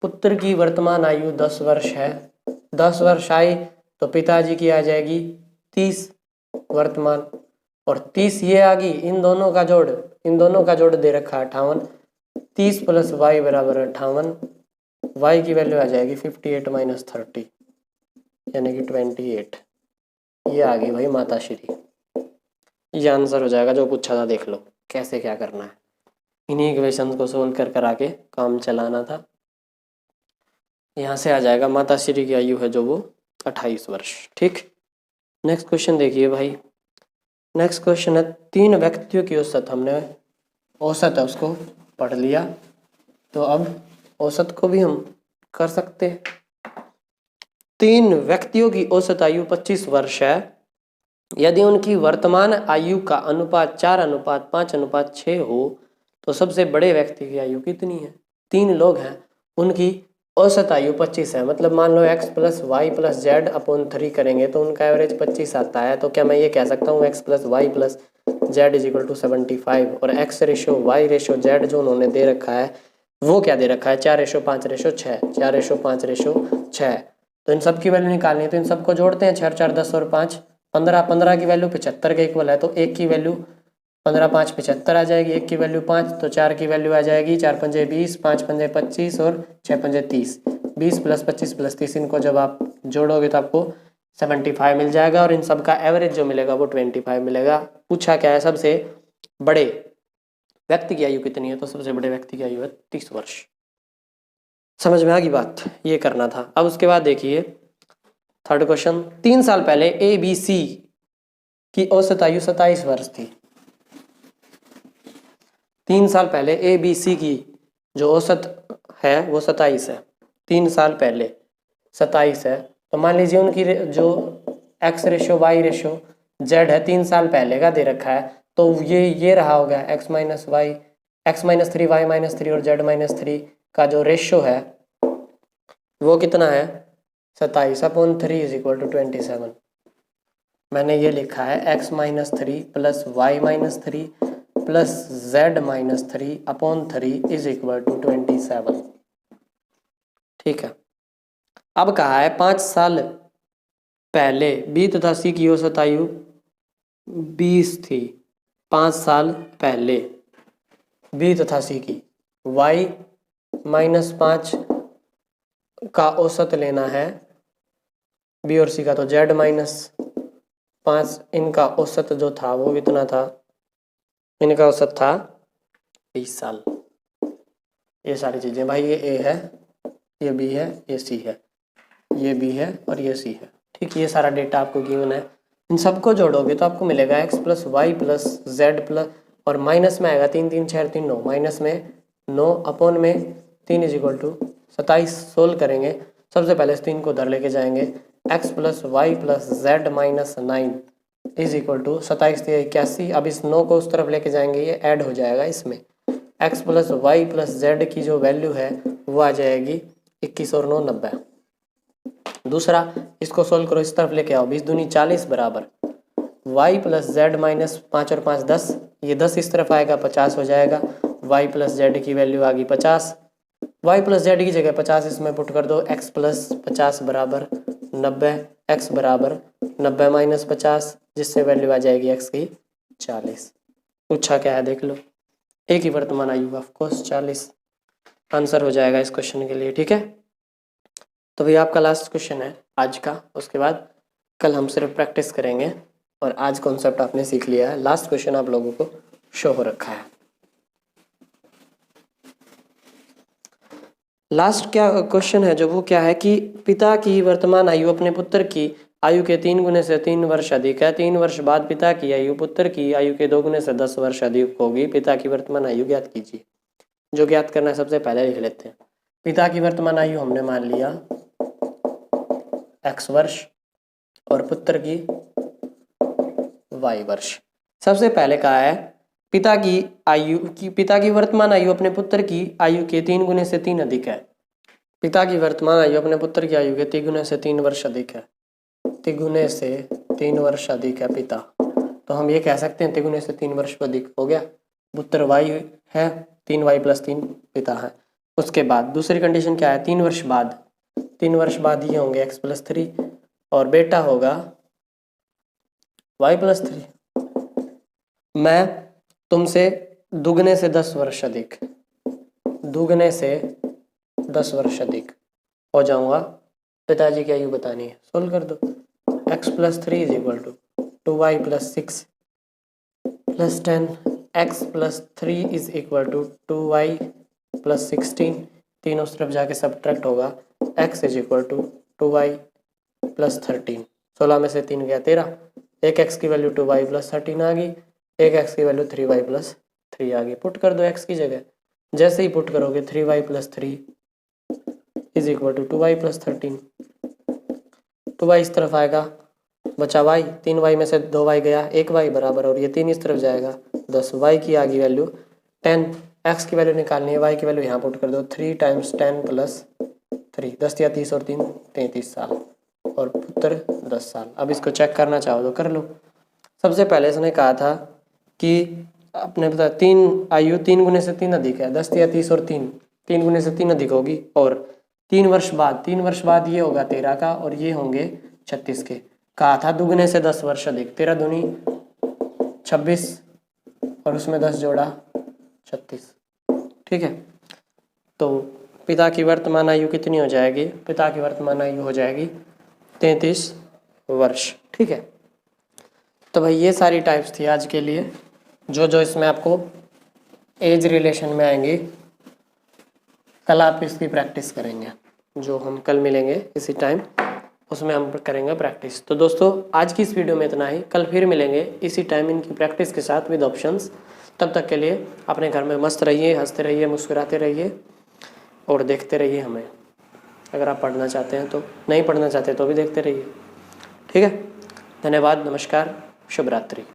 पुत्र की वर्तमान आयु 10 वर्ष है, 10 वर्ष आई तो पिताजी की आ जाएगी 30 वर्तमान, और 30 ये आ गई, इन दोनों का जोड़ दे रखा है 58, 30 प्लस वाई बराबर 58, वाई की वैल्यू आ जाएगी 58 माइनस 30 यानी कि 28। ये आ गई भाई माताश्री। ये आंसर हो जाएगा जो पूछा था, देख लो कैसे क्या करना है। इन्हीं इक्वेशंस को सोल्व कर आके काम चलाना था। यहाँ से आ जाएगा माता श्री की आयु है जो वो 28 वर्ष। ठीक, नेक्स्ट क्वेश्चन देखिए भाई। नेक्स्ट क्वेश्चन है 3 व्यक्तियों की औसत, हमने औसत है उसको पढ़ लिया, तो अब औसत को भी हम कर सकते हैं। 3 व्यक्तियों की औसत आयु 25 वर्ष है। यदि उनकी वर्तमान आयु का अनुपात 4:5:6 हो तो सबसे बड़े व्यक्ति की आयु कितनी है? 3 लोग हैं, उनकी औसत आयु 25 है, मतलब मान लो x + y + z/3 करेंगे तो उनका एवरेज 25 आता है। तो क्या मैं ये कह सकता हूँ x + y + z = 75, और x ratio y ratio z जो उन्होंने दे रखा है वो क्या दे रखा है? 4:5:6, 4:5:6। तो इन सब की वैल्यू निकालनी है, तो इन सबको जोड़ते हैं। 4 4 10 और 5 15, 15 की वैल्यू 75 के इक्वल है, तो 1 की वैल्यू 15 5 75 आ जाएगी, 1 की वैल्यू 5, तो 4 की वैल्यू आ जाएगी 4 पंजे 20, 5 पंजे 25 और 6 पंजे 30। 20 + 25 + 30, इनको जब आप जोड़ोगे तो आपको 75 मिल जाएगा, और इन सब का एवरेज जो मिलेगा वो 25 मिलेगा। पूछा क्या है? सबसे बड़े व्यक्ति की आयु कितनी है? तो सबसे बड़े व्यक्ति की आयु है 30 वर्ष। समझ में आ गई बात? ये करना था। अब उसके बाद देखिए थर्ड क्वेश्चन, 3 साल पहले ABC की औसत आयु 27 वर्ष थी। 3 साल पहले ABC की जो औसत है वो 27 है। 3 साल पहले 27 है, तो मान लीजिए उनकी जो x ratio y ratio z है 3 साल पहले का दे रखा है, तो ये रहा होगा x - y, x - 3 y - 3 और z - 3 का जो रेशो है वो कितना है? 27/3 = 27। मैंने ये लिखा है x - 3 + y - 3 + z - 3/3 = 27। ठीक है, अब कहा है 5 साल पहले B तथा C की औसत आयु 20 थी। 5 साल पहले B तथा C की y - 5 का औसत लेना है, B और C का, तो z - 5 इनका औसत जो था वो कितना था? इनका औसत था 20 साल। ये सारी चीजें भाई, ये A है, ये B है, ये C है, ये B है और ये C है। ठीक, ये सारा डेटा आपको गिवन है। इन सबको जोड़ोगे तो आपको मिलेगा x + y + z और माइनस में आएगा 3 3 6 3 9, माइनस में 9 अपॉन में 3 = 27। सोल्व करेंगे, सबसे पहले इस 3 को उधर लेके जाएंगे। x + y + z - 9 = 27 × 81। अब इस 9 को उस तरफ लेके जाएंगे, ये ऐड हो जाएगा इसमें। x + y + z की जो वैल्यू है वो आ जाएगी 21 और 9 90। दूसरा, इसको सोल्व करो, इस तरफ लेके आओ, 20 दूनी 40 बराबर y + z - 5 और 5 10, ये 10 इस तरफ आएगा 50 हो जाएगा। y + z की वैल्यू आ गई 50, y + z की जगह 50 इसमें पुट कर दो। x + 50 बराबर 90, x बराबर 90 - 50, जिससे वैल्यू आ जाएगी x की 40। पूछा क्या है देख लो, एक ही वर्तमान आयु ऑफ कोर्स 40 आंसर हो जाएगा इस क्वेश्चन के लिए। ठीक है, तो भैया आपका लास्ट क्वेश्चन है आज का, उसके बाद कल हम सिर्फ प्रैक्टिस करेंगे, और आज कॉन्सेप्ट आपने सीख लिया है। लास्ट क्वेश्चन आप लोगों को शो हो रखा है। लास्ट क्या क्वेश्चन है जो वो क्या है कि पिता की वर्तमान आयु अपने पुत्र की आयु के 3 गुने से 3 वर्ष अधिक है। 3 वर्ष बाद पिता की आयु पुत्र की आयु के 2 गुने से 10 वर्ष अधिक होगी। पिता की वर्तमान आयु ज्ञात कीजिए। जो ज्ञात करना है सबसे पहले लिख लेते हैं। पिता की वर्तमान आयु हमने मान लिया x वर्ष और पुत्र की y वर्ष। सबसे पहले कहा है पिता की वर्तमान आयु अपने पुत्र की आयु के 3 गुने से 3 अधिक है। पिता की वर्तमान आयु अपने पुत्र की आयु के 3 गुने से 3 वर्ष अधिक है। 3 गुने से 3 वर्ष अधिक है पिता, तो हम ये कह सकते हैं 3 गुने से 3 वर्ष अधिक हो गया। पुत्र y है, 3y + 3 पिता है। उसके बाद दूसरी कंडीशन क्या है? 3 वर्ष बाद, 3 वर्ष बाद ये होंगे x + 3 और बेटा होगा y + 3। मैं तुमसे दुगने से 10 वर्ष अधिक, दुगने से 10 वर्ष अधिक हो जाऊंगा। पिताजी की आयु बतानी है, सोल्व कर दो। x + 3 = 2y + 6 + 10, x + 3 = 2y + 16। तीन उस तरफ जाके सब्ट्रैक्ट होगा, x is equal to 2y plus 13। 16 में से 3 गया 13, एक x की वैल्यू 2y प्लस 13 आ गई, एक x की वैल्यू 3y प्लस 3 आ गई। पुट कर दो x की जगह, जैसे ही पुट करोगे 3y plus 3 is equal to 2y plus 13। 2y इस तरफ आएगा, बचा y, 3y में से 2y गया, 1y बराबर, और ये 3 इस तरफ जाएगा 10, y की आ गई वैल्यू 10, x की वैल्यू निकालनी है, y की वैल्यू यहाँ पुट कर दो, 3 टाइम्स 10 प्लस 3, 10 या 30 और 3 33 साल, और पुत्र 10 साल। अब इसको चेक करना चाहो तो कर लो। सबसे पहले इसने कहा था कि अपने पता 3 आयु 3 गुने से 3 अधिक है, 10 या 30 और 3 गुने से 3 अधिक होगी, और 3 वर्ष बाद ये होगा 13 का और ये होंगे 36 के। कहा था दुगने से 10 वर्ष अधिक, 13 दूनी 26 और उसमें 10 जोड़ा 36। ठीक है, तो पिता की वर्तमान आयु कितनी हो जाएगी? पिता की वर्तमान आयु हो जाएगी 33 वर्ष। ठीक है, तो भाई ये सारी टाइप्स थी आज के लिए, जो इसमें आपको एज रिलेशन में आएंगी। कल आप इसकी प्रैक्टिस करेंगे, जो हम कल मिलेंगे इसी टाइम, उसमें हम करेंगे प्रैक्टिस। तो दोस्तों आज की इस वीडियो में इतना ही, कल फिर मिलेंगे इसी टाइम इनकी प्रैक्टिस के साथ विद ऑप्शंस। तब तक के लिए अपने घर में मस्त रहिए, हंसते रहिए, मुस्कुराते रहिए और देखते रहिए हमें। अगर आप पढ़ना चाहते हैं तो, नहीं पढ़ना चाहते तो भी देखते रहिए। ठीक है, धन्यवाद, नमस्कार, शुभ रात्रि।